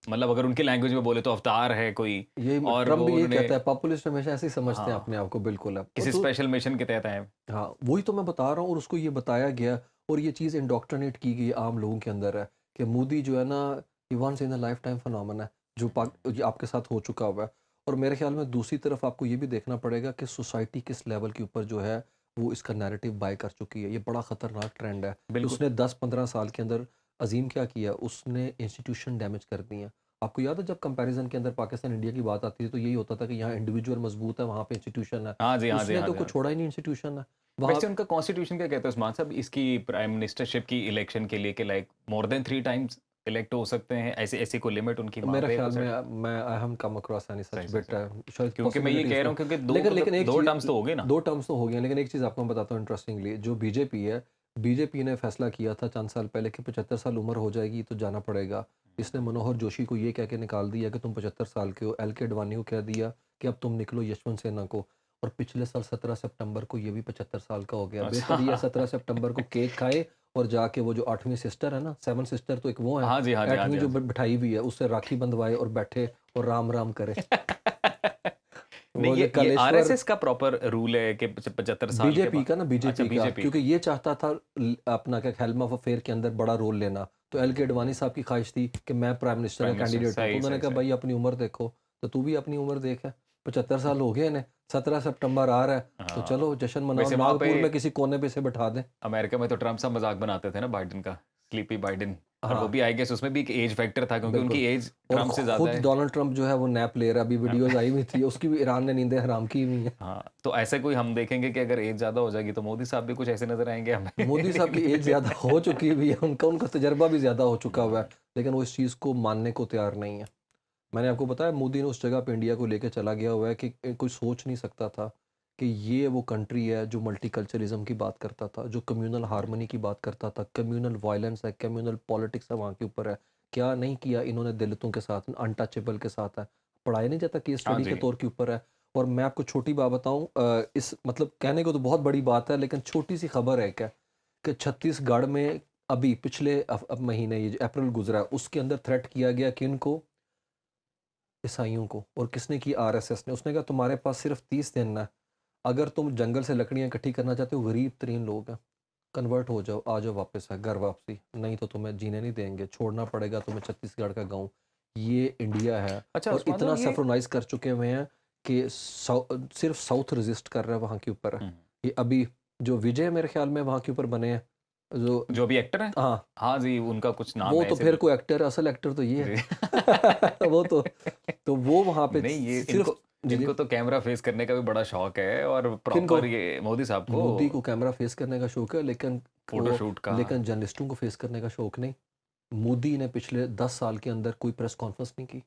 मतलब अगर उनकी लैंग्वेज में बोले तो अवतार है कोई, यही और ट्रम्प वो भी यही उन्होंने कहता है, पॉपुलिस्ट हमेशा ऐसे ही समझते हैं हाँ, अपने आप को, बिल्कुल है। किसी तो स्पेशल मिशन के तहत आए हैं। हाँ, वही तो मैं बता रहा हूँ, और उसको ये बताया गया, और ये चीज़ इंडोक्ट्रिनेट की गई आम लोगों के अंदर है कि मोदी जो है ना, ये once in a lifetime phenomena है, जो ये आपके साथ हो चुका हुआ है। और मेरे ख्याल में दूसरी तरफ आपको ये भी देखना पड़ेगा कि सोसाइटी किस लेवल के ऊपर जो है वो इसका नैरेटिव बाय कर चुकी है। ये बड़ा ख़तरनाक ट्रेंड है कि बिल्कुल। उसने 10-15 साल के अंदर अजीम क्या किया, उसने इंस्टीट्यूशन डैमेज कर दी हैं। आपको याद है जब कंपैरिजन के अंदर पाकिस्तान इंडिया की बात आती थी तो यही होता था कि यहाँ इंडिविजुअल मजबूत है, वहाँ पे इंस्टीट्यूशन है। हाँ जी, हाँ जी, उसने हाँ तो जी, कुछ हाँ जी। छोड़ा ही नहीं, इंस्टीट्यूशन है वहाँ। वैसे उनका कॉन्स्टिट्यूशन क्या कहता है उस्मान साहब इसकी प्राइम मिनिस्टरशिप की इलेक्शन के लिए, कि like more than 3 times elect हो सकते हैं? ऐसी ऐसी कोई लिमिट उनकी वहाँ मेरा पे है ख्याल कुछ में सेट? मैं I haven't come across any सही, सच सही, बिट, सही। शायद क्योंकि मैं ये पॉसिबिलिटीज़ कह रहा तो। हूँ क्योंकि 2 लेकिन मतलब एक 2 चीज़, टर्म्स तो हो गए ना। 2 टर्म्स तो हो गए, लेकिन एक चीज़ आपको मैं बताता हूँ इंटरेस्टिंगली, जो बीजेपी है, बीजेपी ने फैसला किया था चंद साल पहले कि 75 साल उम्र हो जाएगी तो जाना पड़ेगा। इसने मनोहर जोशी को ये कह के निकाल दिया कि तुम 75 साल के हो, एल के अडवाणी को कह दिया कि अब तुम निकलो, यशवंत सिन्हा को। और पिछले साल 17 सितंबर को ये भी 75 साल का हो गया। अच्छा। बेहतर ये है 17 सितंबर को केक खाए और जाके वो जो 8वीं सिस्टर है ना, 7 सिस्टर तो एक वो है, हाँ जी, हाँ जी, हाँ 8वीं जी, हाँ जो जी। बिठाई हुई है उससे राखी बंधवाए और बैठे और राम राम करे। नहीं, वो जो ये कलेश्वर, आरएसएस का प्रॉपर रूल है कि 75 साल के बीजेपी बाद। का ना, अच्छा, बीजेपी का, बीजेपी क्योंकि का। ये चाहता था अपना क्या हेल्म ऑफ अफेयर के अंदर बड़ा रोल लेना। तो एल के अडवाणी साहब की ख्वाहिश थी कि मैं प्राइम मिनिस्टर का प्राइम मिनिस्टर, कैंडिडेट हूँ, तो सही, उन्होंने सही, कहा सही। भाई अपनी उम्र देखो। तो तू भी अपनी उम्र देख है, 75 साल हो गए इन्हें, 17 सितंबर आ रहा है, तो चलो हाँ, जश्न मनाओ, वैसे वहाँ पे नागपुर में किसी कोने पे से बैठा दें। अमेरिका में तो ट्रम्प साहब मज़ाक बनाते थे ना बाइडेन का, स्लीपी बाइडेन, और वो हाँ, भी आई गेस उसमें भी एक एज फैक्टर था क्योंकि बिल्कुल। उनकी एज और ट्रम्प से ज़्यादा खुद है। डोनाल्ड ट्रंप जो है वो नैप ले रहा है, अभी वीडियोज़ आई हुई थी, उसकी भी ईरान ने नींदें हराम की हुई हैं। हाँ, तो ऐसे कोई हम देखेंगे कि अगर एज ज़्यादा हो जाएगी तो मोदी साहब भी कुछ ऐसे नज़र आएँगे हमें। मोदी साहब की एज ज़्यादा हो चुकी भी है, उनका उनका तजर्बा भी ज़्यादा हो चुका हुआ है, हुँ, लेकिन वो इस चीज़ को मानने को तैयार नहीं है। मैंने आपको बताया मोदी ने उस जगह पे इंडिया को लेके चला गया हुआ है कि कोई सोच नहीं सकता था कि ये वो कंट्री है जो मल्टीकल्चरलिज्म की बात करता था, जो कम्युनल हार्मनी की बात करता था, कम्युनल वायलेंस है, कम्युनल पॉलिटिक्स है वहाँ के ऊपर है। क्या नहीं किया इन्होंने दलितों के साथ, अनटचेबल के साथ है। पढ़ाया नहीं जाता, केस हाँ स्टडी के जी। तौर के ऊपर है। और मैं आपको छोटी बात बताऊँ, इस मतलब कहने को तो बहुत बड़ी बात है, लेकिन छोटी सी खबर है क्या, कि छत्तीसगढ़ में अभी पिछले अब महीने, ये जो अप्रैल गुजरा है, उसके अंदर थ्रेट किया गया किनको? ईसाइयों को। और किसने की? आरएसएस ने। उसने कहा तुम्हारे पास सिर्फ 30 दिन है, अगर तुम जंगल से लकड़ियाँ इकट्ठी करना चाहते हो, गरीब तरीन लोग हैं, कन्वर्ट हो जाओ, आ जाओ वापस, है घर वापसी, नहीं तो तुम्हें जीने नहीं देंगे, छोड़ना पड़ेगा तुम्हें छत्तीसगढ़ का गांव। ये इंडिया है। अच्छा और उस्मान इतना साहब ये सेफ्रोनाइज कर चुके हुए हैं कि सिर्फ साउथ रेजिस्ट कर रहा है वहाँ के ऊपर है। हुँ। ये अभी जो विजय मेरे ख्याल में वहाँ के ऊपर बने हैं, जो जो अभी एक्टर हैं? हाँ, हाँ जी, उनका कुछ नाम वो है तो ऐसे फिर बिल्कुल। कोई एक्टर है, असल एक्टर तो ये जी। है। वो तो वो वहाँ पे नहीं, ये सिर्फ इनको जी, जी। इनको तो कैमरा फेस करने का भी बड़ा शौक है और किनको? प्रॉपर ये मोदी साहब को मोदी को कैमरा फेस करने का शौक है, लेकिन वो फ़ोटोशूट का। लेकिन जर्नलिस्टों को फेस करने का शौक नहीं। मोदी ने पिछले 10 साल के अंदर कोई प्रेस कॉन्फ्रेंस नहीं की,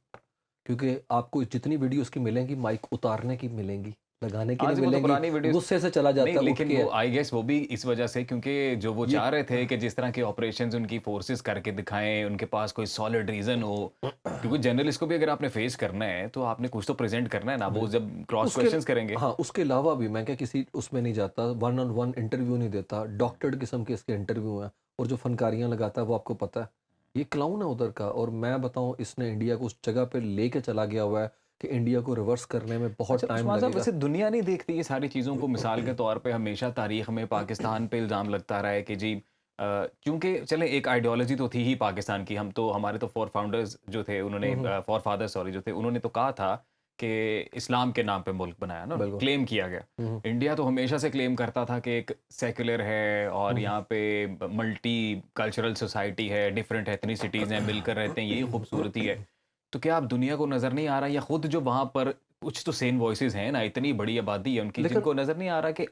क्योंकि आपको जितनी वीडियो उसकी मिलेंगी माइक उतारने की मिलेंगी, लगाने की हाँ नहीं जी, वो तो मिलेंगी। पुरानी वीडियोज़। गुस्से से चला नहीं, जाता है उठ लेकिन के। वो आई गेस वो भी इस वजह से क्योंकि जो वो ये चाह रहे थे कि जिस तरह के ऑपरेशंस उनकी फोर्सेस करके दिखाएँ, उनके पास कोई सॉलिड रीज़न हो। क्योंकि जर्नलिस्ट को भी अगर आपने फेस करना है, तो आपने कुछ तो प्रेज़ेंट करना है ना, वो बिल जब क्रॉस उसके क्वेश्चंस करेंगे। हाँ, उसके अलावा भी मैं क्या किसी उसमें नहीं जाता, वन ऑन वन इंटरव्यू नहीं देता, डॉक्टर्ड किस्म के इसके इंटरव्यू हैं, और जो फनकारियाँ लगाता है वो आपको पता है। ये क्लाउन है उधर का, और मैं बताऊँ इसने इंडिया को उस जगह पे लेके चला गया हुआ है कि इंडिया को रिवर्स करने में बहुत अच्छा टाइम उस्मान साहब, लगेगा। वैसे दुनिया नहीं देखती ये सारी चीज़ों को? मिसाल के तौर पे हमेशा तारीख में पाकिस्तान पे इल्ज़ाम लगता रहा है कि जी क्योंकि चलें एक आइडियोलॉजी तो थी ही पाकिस्तान की, हम तो हमारे तो फोर फाउंडर्स जो थे उन्होंने हुँ, हुँ। फोर फादर्स सॉरी जो थे उन्होंने तो कहा था कि इस्लाम के नाम पे मुल्क बनाया ना, बिल्कुल। क्लेम किया गया। हुँ, हुँ। इंडिया तो हमेशा से क्लेम करता था कि एक सेक्युलर है और हुँ, हुँ। यहाँ पे मल्टी कल्चरल सोसाइटी है, डिफरेंट एथनिसिटीज़ हैं, मिलकर रहते हैं, यही खूबसूरती है। तो क्या अब दुनिया को नज़र नहीं आ रहा, या खुद जो वहाँ पर कुछ तो सेन वॉइसेस हैं ना, इतनी बड़ी आबादी है उनकी, लेकिन जिनको नज़र नहीं आ रहा कि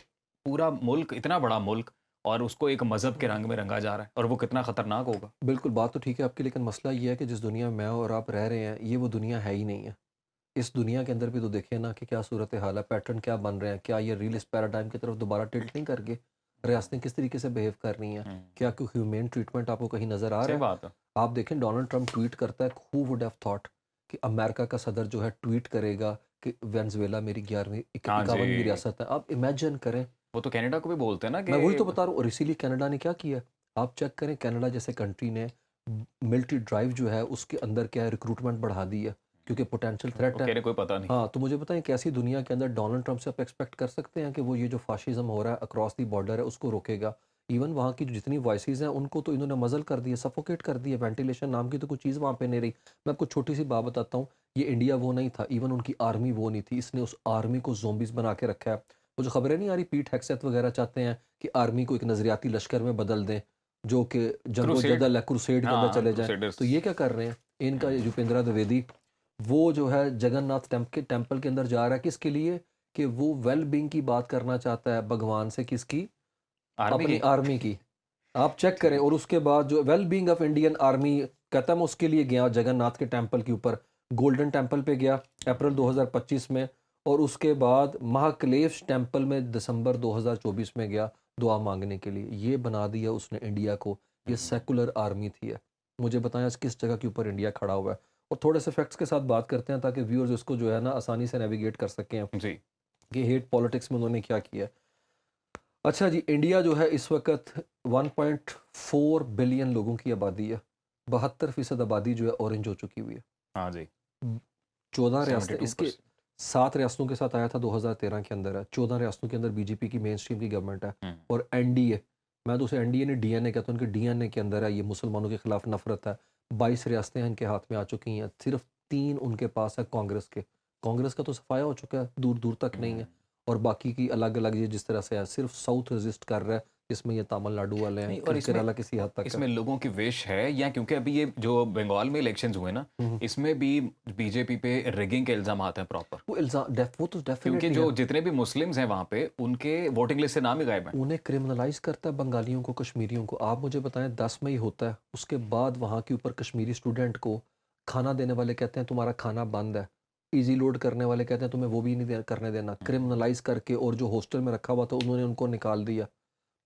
पूरा मुल्क, इतना बड़ा मुल्क, और उसको एक मज़हब के रंग में रंगा जा रहा है और वो कितना खतरनाक होगा? बिल्कुल, बात तो ठीक है आपकी, लेकिन मसला ये है कि जिस दुनिया में मैं और आप रह रहे हैं, ये वो दुनिया है ही नहीं है। इस दुनिया के अंदर भी तो देखिए ना कि क्या सूरत हाल है, पैटर्न क्या बन रहे हैं, क्या ये रियलिस्ट पैराडाइम की तरफ दोबारा टिल्ट नहीं कर गए? रियासतें किस तरीके से बिहेव कर रही हैं? हुँ, क्या कोई ह्यूमेन ट्रीटमेंट आपको कहीं नज़र आ सही रहा है? बात है। आप देखें डोनाल्ड ट्रंप ट्वीट करता है, हू वुड हैव थॉट कि अमेरिका का सदर जो है ट्वीट करेगा कि वेनेज़ुएला मेरी 11वीं हाँ 51वीं जी, रियासत है। आप इमेजिन करें। वो तो कनाडा को भी बोलते हैं ना मैं वही तो कि बता रहा हूँ, और इसीलिए कनाडा ने क्या किया, आप चेक करें कनाडा जैसे कंट्री ने मिलिट्री ड्राइव जो है उसके अंदर क्या है, रिक्रूटमेंट बढ़ा दी है, क्योंकि पोटेंशियल वो थ्रेट है। कह रहे कोई पता नहीं। हाँ, तो मुझे बताएं कैसी दुनिया के अंदर डोनाल्ड ट्रंप से आप एक्सपेक्ट कर सकते हैं कि वो ये जो फाशिज्म हो रहा है अक्रॉस दी बॉर्डर है उसको रोकेगा? इवन वहाँ की जो जितनी वॉइसेस हैं उनको तो इन्होंने मजल कर दिया, सफोकेट कर दिया, वेंटिलेशन नाम की तो कोई चीज़ वहाँ पे नहीं रही। मैं आपको छोटी सी बात बताता हूँ, ये इंडिया वो नहीं था, इवन उनकी आर्मी वो नहीं थी, इसने उस आर्मी को जोम्बिस बना के रखा है। वो जो खबरें नहीं आ रही, पीट हेक्सेथ वगैरह चाहते हैं कि आर्मी को एक नज़रियाती लश्कर में बदल दें, जो कि जंगो क्रूसेड। जदल है, क्रूसेड के अंदर हाँ, चले जाएं। क्रूसेडर्स। तो ये क्या कर रहे हैं, इनका ये हुँ, युपेंद्रा द्विवेदी, वो जो है जगन्नाथ टेम्पल के अंदर जा रहा है, किसके लिए? कि वो वेल बीइंग की बात करना चाहता है भगवान से, किसकी? आर्मी अपनी की? आर्मी की। आप चेक करें, ठीक। और उसके बाद जो well being of Indian army कहता है, मैं उसके लिए गया जगन्नाथ के टेम्पल के ऊपर, गोल्डन टेम्पल पे गया अप्रैल 2025 में, और उसके बाद महाक्लेश टेम्पल में दिसंबर 2024 में गया दुआ मांगने के लिए। ये बना दिया उसने इंडिया को, ये हुँ, सेकुलर आर्मी थी है। मुझे बताएं आज किस जगह के ऊपर इंडिया खड़ा हुआ है? और थोड़े से फैक्ट्स के साथ बात करते हैं ताकि व्यूअर्स इसको जो है ना आसानी से नेविगेट कर सकें जी। कि हेट पॉलिटिक्स में उन्होंने क्या किया है। अच्छा जी, इंडिया जो है इस वक़्त 1.4 बिलियन लोगों की आबादी है। 72% आबादी जो है ऑरेंज हो चुकी हुई है। हाँ जी, 14 रियासतें, इसके 72%। 7 रियासतों के साथ आया था 2013 के अंदर है। 14 रियासतों के अंदर बीजेपी की मेन स्ट्रीम की गवर्नमेंट है। हुँ, और एनडीए, मैं तो उसे एनडीए नहीं डीएनए कहता हूँ, उनके डीएनए के अंदर है, ये मुसलमानों के खिलाफ नफ़रत है। 22 रियासतें इनके हाथ में आ चुकी हैं। सिर्फ़ 3 उनके पास है कांग्रेस के। कांग्रेस का तो सफाया हो चुका है, दूर-दूर तक नहीं है। हुँ। और बाकी की अलग-अलग ये जिस तरह से है, सिर्फ़ साउथ रेज़िस्ट कर रहा है, जिसमें ये तमिलनाडु वाले हैं, नहीं, और इसमें केरला किसी हद तक है। इसमें लोगों की विश है, या क्योंकि अभी ये जो बंगाल में इलेक्शंस हुए ना, हुँ, हुँ। इसमें भी बीजेपी पे रिगिंग के इल्ज़ामात हैं प्रॉपर। वो तो क्योंकि डेफ़िनेटली है। जो जितने भी मुस्लिम्स हैं वहाँ पे, उनके वोटिंग लिस्ट से नाम ही गायब हैं। उन्हें क्रिमिनलाइज़ करता है बंगालियों को, कश्मीरियों को। आप मुझे बताएँ 10 मई होता है, उसके बाद वहाँ के ऊपर कश्मीरी स्टूडेंट को खाना देने वाले कहते हैं तुम्हारा खाना बंद है। ईज़ी लोड करने वाले कहते हैं तुम्हें वो भी नहीं दे करने देना। हुँ, क्रिमिनलाइज़ करके, और जो हॉस्टल में रखा हुआ था उन्होंने उनको निकाल दिया।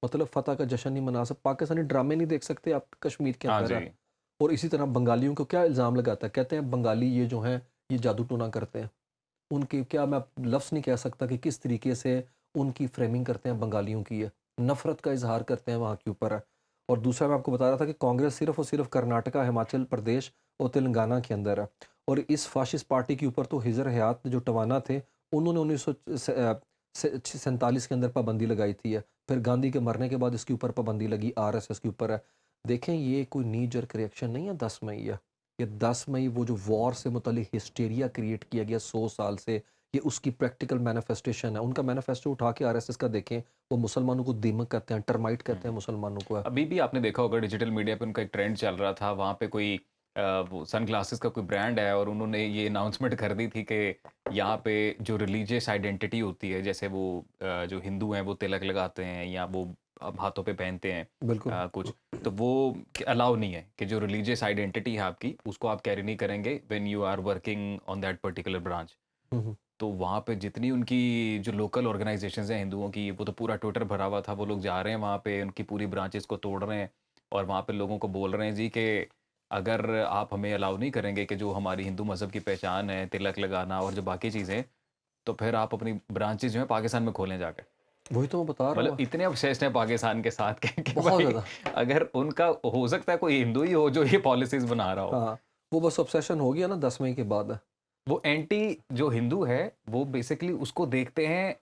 मतलब फ़तह का जश्न नहीं मना पाकिस्तानी ड्रामे नहीं देख सकते आप, कश्मीर के हाँ अंदर है। जी। और इसी तरह बंगालियों को क्या इल्ज़ाम लगाता है, कहते हैं बंगाली ये जो हैं ये जादू टोना करते हैं। उनकी क्या, मैं लफ्ज़ नहीं कह सकता कि किस तरीके से उनकी फ्रेमिंग करते हैं बंगालियों की है। नफ़रत का इज़हार करते हैं वहाँ के ऊपर है। और दूसरा मैं आपको बता रहा था कि कांग्रेस सिर्फ़ और सिर्फ़ कर्नाटका, हिमाचल प्रदेश और तेलंगाना के अंदर है। और इस फ़ाशिस्ट पार्टी के ऊपर तो हिज़र हयात जो टवाना थे, उन्होंने 1947 के अंदर पाबंदी लगाई थी है। फिर गांधी के मरने के बाद इसके ऊपर पाबंदी लगी, आरएसएस के ऊपर है। देखें ये कोई नी जर्क रिएक्शन नहीं है 10 मई है। ये 10 मई वो जो वॉर से मुतल्लिक हिस्टीरिया क्रिएट किया गया 100 साल से, ये उसकी प्रैक्टिकल मैनिफेस्टेशन है। उनका मैनिफेस्टो उठा के आरएसएस का देखें, वो मुसलमानों को दीमक कहते हैं, टर्माइट कहते हैं हुँ। मुसलमानों को। अभी भी आपने देखा होगा डिजिटल मीडिया पे उनका एक ट्रेंड चल रहा था, वहाँ पे कोई वो सनग्लासेस का कोई ब्रांड है और उन्होंने ये अनाउंसमेंट कर दी थी कि यहाँ पे जो रिलीजियस आइडेंटिटी होती है, जैसे वो जो हिंदू हैं वो तिलक लगाते हैं या वो हाथों पे पहनते हैं बिल्कुल। कुछ, तो वो अलाउ नहीं है कि जो रिलीजियस आइडेंटिटी है आपकी, उसको आप कैरी नहीं करेंगे when you are working on that particular branch. हुँ, हुँ। तो वहाँ पे जितनी उनकी जो लोकल ऑर्गेनाइजेशंस हैं हिंदुओं की, वो तो पूरा ट्विटर भरा हुआ था। वो लोग जा रहे हैं वहाँ पे, उनकी पूरी ब्रांचेस को तोड़ रहे हैं और वहाँ पे लोगों को बोल रहे हैं जी कि अगर आप हमें अलाउ नहीं करेंगे कि जो हमारी हिंदू मज़हब की पहचान है, तिलक लगाना और जो बाकी चीज़ें, तो फिर आप अपनी ब्रांचेस जो हैं पाकिस्तान में खोलें जाके। वही तो मैं बता रहा मतलब हूँ, इतने ऑब्सेस्ड हैं पाकिस्तान के साथ कि बहुत भाई ज़्यादा। अगर उनका हो सकता है कोई हिंदू ही हो जो ये पॉलिसीज़ बना रहा हो। हाँ, वो बस ऑब्सेशन हो गया ना 10 मई के बाद। वो एंटी जो हिंदू है, वो बेसिकली उसको देखते हैं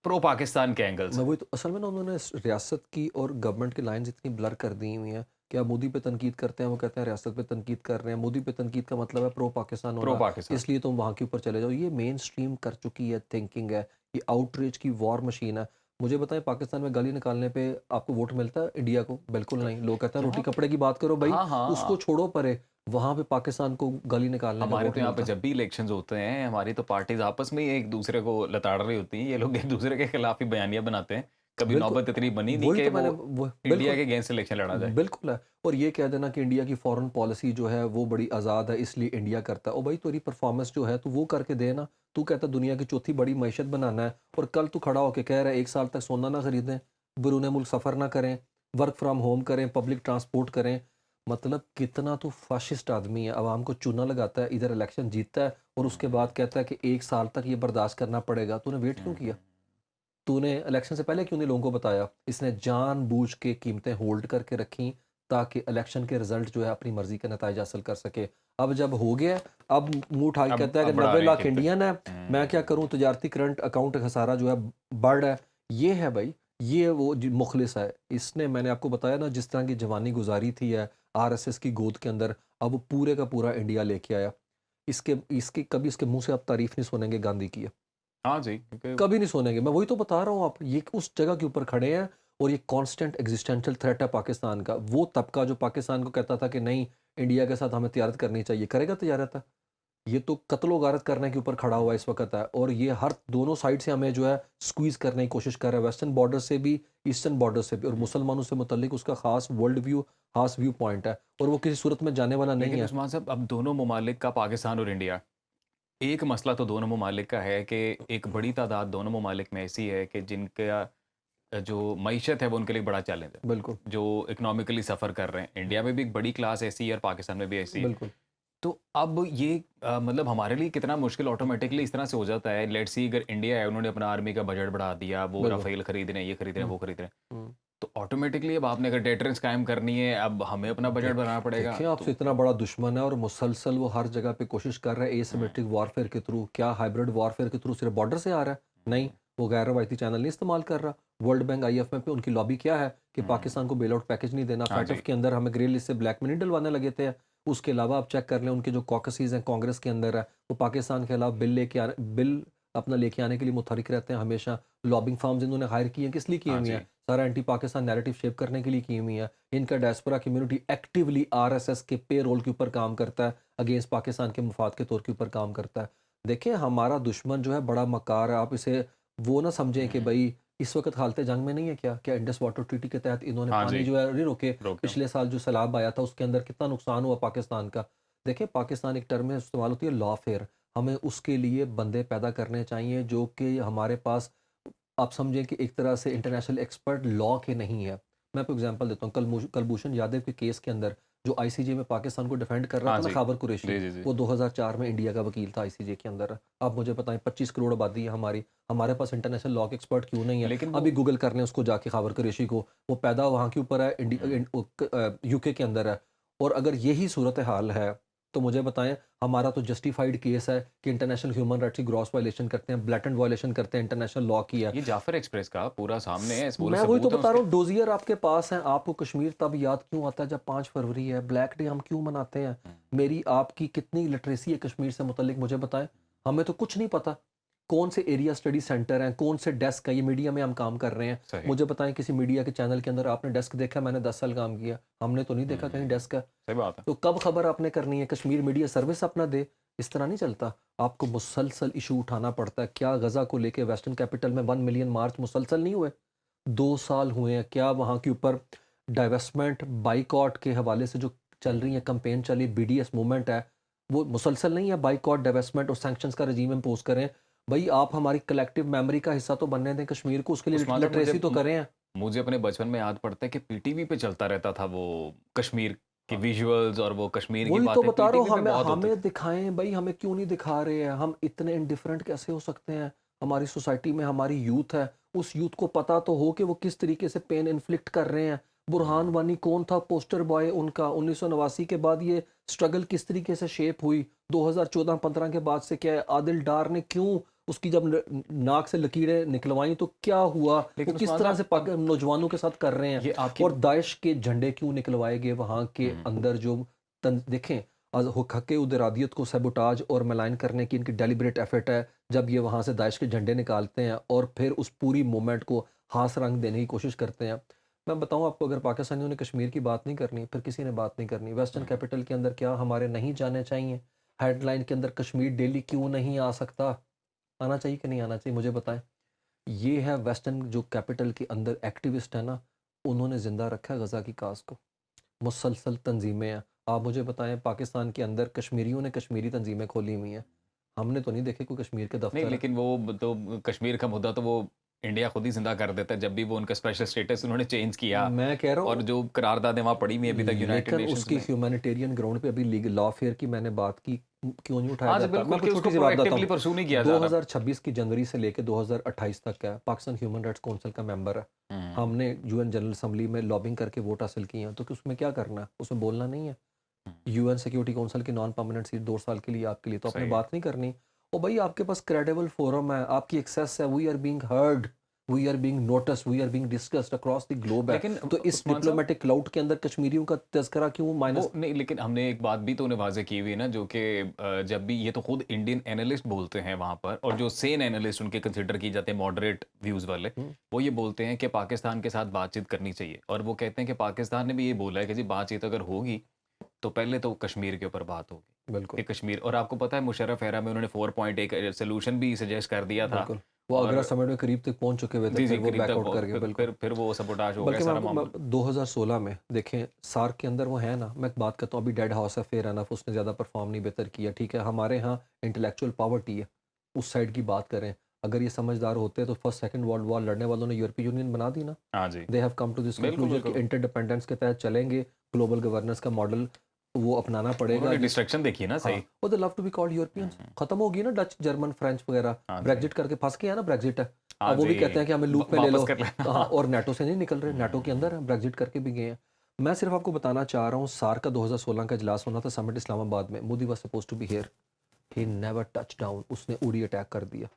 प्रो पाकिस्तान के एंगल मैं से। वही तो असल में ना उन्होंने रियासत की और गवर्नमेंट की लाइंस इतनी ब्लर कर दी हुई हैं कि आप मोदी पे तनकीद करते हैं, वो कहते हैं रियासत पे तनकीद कर रहे हैं। मोदी पे तनकीद का मतलब है प्रो पाकिस्तान प्रो होना, पाकिस्तान। इसलिए तुम वहाँ के ऊपर चले जाओ। ये मेन स्ट्रीम कर चुकी है थिंकिंग है, ये आउटरीच की वॉर मशीन है। मुझे बताएं, पाकिस्तान में गाली निकालने पे आपको वोट मिलता है इंडिया को? बिल्कुल नहीं। लोग कहते हैं रोटी यहाँ कपड़े की बात करो भाई, हाँ, उसको हाँ। छोड़ो परे, वहाँ पे पाकिस्तान को गाली निकालने का हमारे वोट तो यहाँ पे मिलता है। जब भी इलेक्शंस होते हैं, हमारी तो पार्टीज़ आपस में ही एक-दूसरे को लताड़ रही होती हैं। ये लोग एक-दूसरे के खिलाफ ही बयानियाँ बनाते हैं। कभी बिल्कुल, नौबत इतनी बनी नहीं वही कि तो मैंने वो वो इंडिया बिल्कुल। के अगेंस्ट इलेक्शन लड़ा जाए। बिल्कुल है। और ये कह देना कि इंडिया की फॉरेन पॉलिसी जो है वो बड़ी आज़ाद है, इसलिए इंडिया करता है। ओ भाई, तेरी परफॉर्मेंस जो है तू वो करके दे ना। तू कहता है दुनिया की चौथी बड़ी मईशत बनाना है और कल तू खड़ा होके कह रहा है 1 साल तक सोना ना खरीदें, बैरून मुल्क सफ़र ना करें, वर्क फ्रॉम होम करें, पब्लिक ट्रांसपोर्ट करें। मतलब कितना तू फ़ाशिस्ट आदमी है। अवाम को चूना लगाता है, इधर इलेक्शन जीतता है और हुँ, उसके बाद कहता है कि 1 साल तक ये बर्दाश्त करना पड़ेगा। तूने वेट हुँ, क्यों हुँ, किया? तूने इलेक्शन से पहले क्यों नहीं लोगों को बताया? इसने जानबूझ के कीमतें होल्ड करके रखी ताकि इलेक्शन के रिजल्ट जो है अपनी मर्ज़ी का नताइज हासिल कर सके। अब जब हो गया, अब मुँह उठा के कहता है कि अब बढ़ा 90 रहे हैं लाख कीमतें। इंडियन है, मैं क्या हुँ, करूँ? तजारती करंट अकाउंट खसारा जो है बढ़ रहा है। ये है भाई, ये वो मुखलिस है। इसने, मैंने आपको बताया ना, जिस तरह की जवानी गुज़ारी थी है आरएसएस की गोद के अंदर, अब वो पूरे का पूरा इंडिया लेके आया। इसके इसकी कभी इसके मुँह से आप तारीफ़ नहीं सुनेंगे गांधी की। हाँ जी, क्योंकि कभी नहीं सोनेंगे। मैं वही तो बता रहा हूँ, आप ये उस जगह के ऊपर खड़े हैं और ये कांस्टेंट एग्जिस्टेंशियल थ्रेट है पाकिस्तान का। वो तबका जो पाकिस्तान को कहता था कि नहीं, इंडिया के साथ हमें तिजारत करनी चाहिए, करेगा तिजारत? ये तो कत्लो गारत करने के ऊपर खड़ा हुआ है इस वक्त है और ये हर दोनों साइड से हमें जो है स्क्वीज करने की कोशिश कर रहा है, वेस्टर्न बॉर्डर से भी, ईस्टर्न बॉर्डर से भी। और हुँ। मुसलमानों से मुतल्लिक उसका खास वर्ल्ड व्यू, खास व्यू पॉइंट है और वो किसी सूरत में जाने वाला नहीं लेकिन है। उस्मान साहब अब दोनों ममालिक का पाकिस्तान और इंडिया, एक मसला तो दोनों ममालिक का है कि एक बड़ी तादाद दोनों ममालिक में ऐसी है कि जिनका जो मईशत है वो उनके लिए बड़ा चैलेंज है। बिल्कुल। जो इकोनॉमिकली सफ़र कर रहे हैं। इंडिया में भी एक बड़ी क्लास ऐसी है और पाकिस्तान में भी ऐसी है। बिल्कुल। तो अब ये मतलब हमारे लिए कितना मुश्किल ऑटोमेटिकली इस तरह से हो जाता है। लेट्स सी अगर इंडिया है उन्होंने अपना आर्मी का बजट बढ़ा दिया, वो बिल्कुल। राफ़ेल खरीद रहे हैं, ये खरीद रहे हैं, हम्म, वो खरीद रहे हैं। हम्म। तो ऑटोमेटिकली अब आपने अगर डेटरेंस कायम करनी है, अब हमें अपना बजट बनाना पड़ेगा। देखें, आपसे तो इतना बड़ा दुश्मन है और मुसलसल वो हर जगह पे कोशिश कर रहा है हुँ, एसिमेट्रिक वॉरफेयर के थ्रू। क्या हाइब्रिड वॉरफेयर के थ्रू सिर्फ बॉर्डर से आ रहा है? नहीं, हुँ, वो गैर रवायती चैनल नहीं इस्तेमाल कर रहा। वर्ल्ड बैंक, आईएमएफ पे उनकी लॉबी क्या है कि हुँ। पाकिस्तान को बेल आउट पैकेज नहीं देना। हाँ फैटफ जी। के अंदर हमें ग्रे लिस्ट से ब्लैक में नहीं डलवाने लगे थे। उसके अलावा आप चेक कर लें, उनके जो कॉकसीज हैं कांग्रेस के अंदर है, वो पाकिस्तान के खिलाफ बिल अपना लेके आने के लिए मुतहरिक रहते हैं हमेशा। लॉबिंग फार्म्स इन्होंने हायर किए हैं, किस लिए की हाँ हुई हैं? जी। सारा एंटी पाकिस्तान नैरेटिव शेप करने के लिए की हुई है। इनका डायस्पोरा कम्युनिटी एक्टिवली आरएसएस के पेरोल के ऊपर काम करता है, अगेंस्ट पाकिस्तान के मुफाद के तौर के ऊपर काम करता है। देखिए, हमारा दुश्मन जो है बड़ा मकार है। आप इसे वो ना समझें कि हुँ। भाई इस वक्त हालत जंग में नहीं है। क्या इंडस वाटर ट्रीटी के तहत इन्होंने हाँ पानी जी, जो है नहीं रोके? रोके हुए। पिछले साल जो सैलाब आया था उसके अंदर कितना नुकसान हुआ पाकिस्तान का। देखिए, पाकिस्तान एक टर्म में इस्तेमाल होती है लॉ फेयर। हमें उसके लिए बंदे पैदा करने चाहिए जो कि हमारे पास, आप समझें कि एक तरह से इंटरनेशनल एक्सपर्ट लॉ के नहीं है। मैं आपको एग्जांपल देता हूँ, कलभूषण यादव के केस के अंदर जो आईसीजे में पाकिस्तान को डिफेंड कर रहा हाँ था ना, जी। खाबर कुरैशी, जी, जी, जी। वो 2004 में इंडिया का वकील था आईसीजे के अंदर। आप मुझे बताएं, 25 करोड़ आबादी है हमारी, हमारे पास इंटरनेशनल लॉ के एक्सपर्ट क्यों नहीं है? लेकिन वो अभी गूगल कर लें उसको जाके, खाबर कुरैशी को। वो पैदा वहाँ के ऊपर है, हुँ। यूके के अंदर है। और अगर यही सूरत हाल है तो मुझे बताएं, हमारा तो जस्टिफाइड केस है कि इंटरनेशनल ह्यूमन राइट्स की ग्रॉस वायलेशन करते हैं, ब्लैटेंट वायलेशन करते हैं इंटरनेशनल लॉ की है। ये जाफ़र एक्सप्रेस का पूरा सामने है, पूरे मैं वही तो सबूत हैं बता उसके। रहा हूँ, डोजियर आपके पास है। आपको कश्मीर तब याद क्यों आता है जब 5 फरवरी है? ब्लैक डे हम क्यों मनाते हैं? हुँ, मेरी आपकी कितनी लिटरेसी है कश्मीर से मुतल्लिक, मुझे बताएं। हमें तो कुछ नहीं पता। कौन से एरिया स्टडी सेंटर हैं, कौन से डेस्क है, ये मीडिया में हम काम कर रहे हैं। सही। मुझे बताएं किसी मीडिया के चैनल के अंदर आपने डेस्क देखा? मैंने 10 साल काम किया, हमने तो नहीं देखा कहीं डेस्क है। सही बात है। तो कब खबर आपने करनी है? कश्मीर मीडिया सर्विस अपना दे, इस तरह नहीं चलता। आपको मुसलसल इशू उठाना पड़ता है। क्या गज़ा को लेके वेस्टर्न कैपिटल में 1 मिलियन मार्च मुसलसल नहीं हुए? 2 साल हुए हैं। क्या वहाँ के ऊपर डाइवेस्टमेंट बाइकॉट के हवाले से जो चल रही है कैंपेन चली, बीडीएस मूवमेंट है, वो मुसलसल नहीं है? बाइकॉट, डाइवेस्टमेंट और सैंक्शंस का रजीम इम्पोज करें। भाई आप हमारी कलेक्टिव मेमोरी का हिस्सा तो बनने दें कश्मीर को, उसके लिए उस्मान साहब, मुझे लिटरेसी तो करें हैं। मुझे अपने बचपन में याद पड़ता है कि पीटीवी पे चलता रहता था वो कश्मीर के विजुअल्स और वो कश्मीर की वही तो बातें बता रहा हूँ, पीटीवी पे हमें बहुत होती थी। हमें दिखाएं भाई, हमें क्यों नहीं दिखा रहे हैं? हम इतने इंडिफरेंट कैसे हो सकते हैं? हमारी सोसाइटी में हमारी यूथ है, उस यूथ को पता तो हो कि वो किस तरीके से पेन इन्फ्लिक्ट कर रहे हैं। बुरहान हुँ, वानी कौन था पोस्टर बॉय उनका? 1989 के बाद ये स्ट्रगल किस तरीके से शेप हुई? 2014-15 के बाद से क्या है? आदिल डार ने क्यों उसकी जब नाक से लकीरें निकलवाई तो क्या हुआ? वो लेकिन किस उस्मान तरह साहब से नौजवानों के साथ कर रहे हैं? ये आपकी और दाइश के झंडे क्यों निकलवाए गए वहाँ के हुँ, अंदर? जो देखें, हक़ उदरादियत को सैबोटाज और मलाइन करने की इनकी डेलिब्रेट एफर्ट है। जब ये वहाँ से दाइश के झंडे निकालते हैं और फिर उस पूरी मूवमेंट को हास रंग देने की कोशिश करते हैं। मैं बताऊँ आपको, अगर पाकिस्तानियों ने कश्मीर की बात नहीं करनी, फिर किसी ने बात नहीं करनी। वेस्टर्न हुँ, कैपिटल के अंदर क्या हमारे नहीं जाने चाहिए? हेडलाइन के अंदर कश्मीर डेली क्यों नहीं आ सकता? आना चाहिए कि नहीं आना चाहिए, मुझे बताएँ? ये है वेस्टर्न जो कैपिटल के अंदर एक्टिविस्ट है ना, उन्होंने ज़िंदा रखा है गज़ा की काज़ को। मुसलसल तंज़ीमें हैं। आप मुझे बताएँ, पाकिस्तान के अंदर कश्मीरियों ने कश्मीरी तंज़ीमें खोली हुई हैं। हमने तो नहीं देखे कोई कश्मीर के नहीं दफ़्तर। लेकिन वो तो कश्मीर का मुद्दा तो वो इंडिया खुद ही ज़िंदा कर देता है जब भी वो उनका स्पेशल स्टेटस उन्होंने चेंज किया मैं कह रहा और हूँ, जो करारदादें वहाँ पड़ी हुई हैं अभी तक यूनाइटेड लेकिन नेशंस उसकी में। ह्यूमैनिटेरियन ग्राउंड पे अभी लीग लॉफ़ेयर की मैंने बात की, क्यों नहीं उठाया हाँ जी, जाता? मैं बिल्कुल आपको कि उसको छोटी-सी बात बताता प्रोएक्टिवली हूँ। परस्यू नहीं किया जा रहा। 2026 की जनवरी से लेके 2028 तक का है, पाकिस्तान ह्यूमन राइट्स काउंसिल का मेंबर है। हुँ, हमने यूएन जनरल असेंबली में लॉबिंग करके वोट हासिल किए हैं, तो कि उसमें क्या करना है? उसमें बोलना नहीं है? हुँ, यूएन सिक्योरिटी काउंसिल की नॉन परमानेंट सीट 2 साल के लिए आपके लिए, तो आपने सही है। बात नहीं करनी। और भाई आपके पास क्रेडिबल फोरम है, आपकी एक्सेस है, we are being heard, we are being noticed, we are being discussed across the globe है। लेकिन तो इस उस्मान साहब डिप्लोमेटिक क्लाउड के अंदर कश्मीरियों का तज़किरा क्यों वो माइनस? नहीं लेकिन हमने एक बात भी तो उन्हें वाज़ेह की हुई है ना जो कि जब भी ये तो खुद इंडियन एनालिस्ट बोलते हैं वहाँ पर और जो सेन एनालिस्ट उनके कंसिडर किए जाते हैं मॉडरेट व्यूज़ वाले, हुँ, वो ये बोलते हैं कि पाकिस्तान के साथ बातचीत करनी चाहिए और वो कहते हैं कि पाकिस्तान ने भी ये बोला है कि जी बातचीत अगर होगी, तो पहले तो कश्मीर के ऊपर बात होगी। बिल्कुल, कि कश्मीर और आपको पता है मुशर्रफ एरा में उन्होंने 4 पॉइंट एक सॉल्यूशन भी सजेस्ट कर दिया था बिल्कुल। वो आगरा और समिट में करीब तक पहुँच चुके हुए थे, जी, फिर जी, वो करीब तक बैकआउट कर गए, बिल्कुल। फिर वो सबोटाज हो गया बल्कि मैं सारा आपको मामला। 2016 में देखें, सार्क के अंदर वो है ना, मैं बात करता हूँ अभी डेड हाउस है, फेयर एनफ उसने ज़्यादा परफॉर्म नहीं बेहतर किया, ठीक है। हमारे यहाँ इंटेलेक्चुअल पॉवर्टी है, उस साइड की बात करें। अगर ये समझदार होते तो फर्स्ट सेकंड वर्ल्ड वॉर लड़ने वालों ने यूरोपीय यूनियन बना दी ना। हाँ जी। They have come to this बिल्कुल, कंक्लूजन कि बिल्कुल। इंटरडिपेंडेंस के तहत चलेंगे, ग्लोबल गवर्नेंस का मॉडल वो अपनाना पड़ेगा उन्होंने जिस। डिस्ट्रैक्शन देखी है ना हाँ, सही। वो they love to be called Europeans. हुँ, खत्म हो गई ना डच, जर्मन, फ्रेंच वगैरह। हाँ जी। ब्रेग्जिट करके फंस गए हैं ना, ब्रेग्जिट है। हाँ अब वो जी, भी कहते हैं कि हमें लूप में ले वापस लो। कर लेना। हाँ, और नाटो से नहीं निकल रहे, नाटो के अंदर हुँ, हैं, ब्रेग्जिट करके भी गए हैं। मैं सिर्फ आपको बताना चाह रहा हूँ, सार्क का 2016 का इजलास होना था, समिट इस्लामाबाद में। Modi was supposed to be here, he never touch down. उसने उड़ी अटैक कर दिया।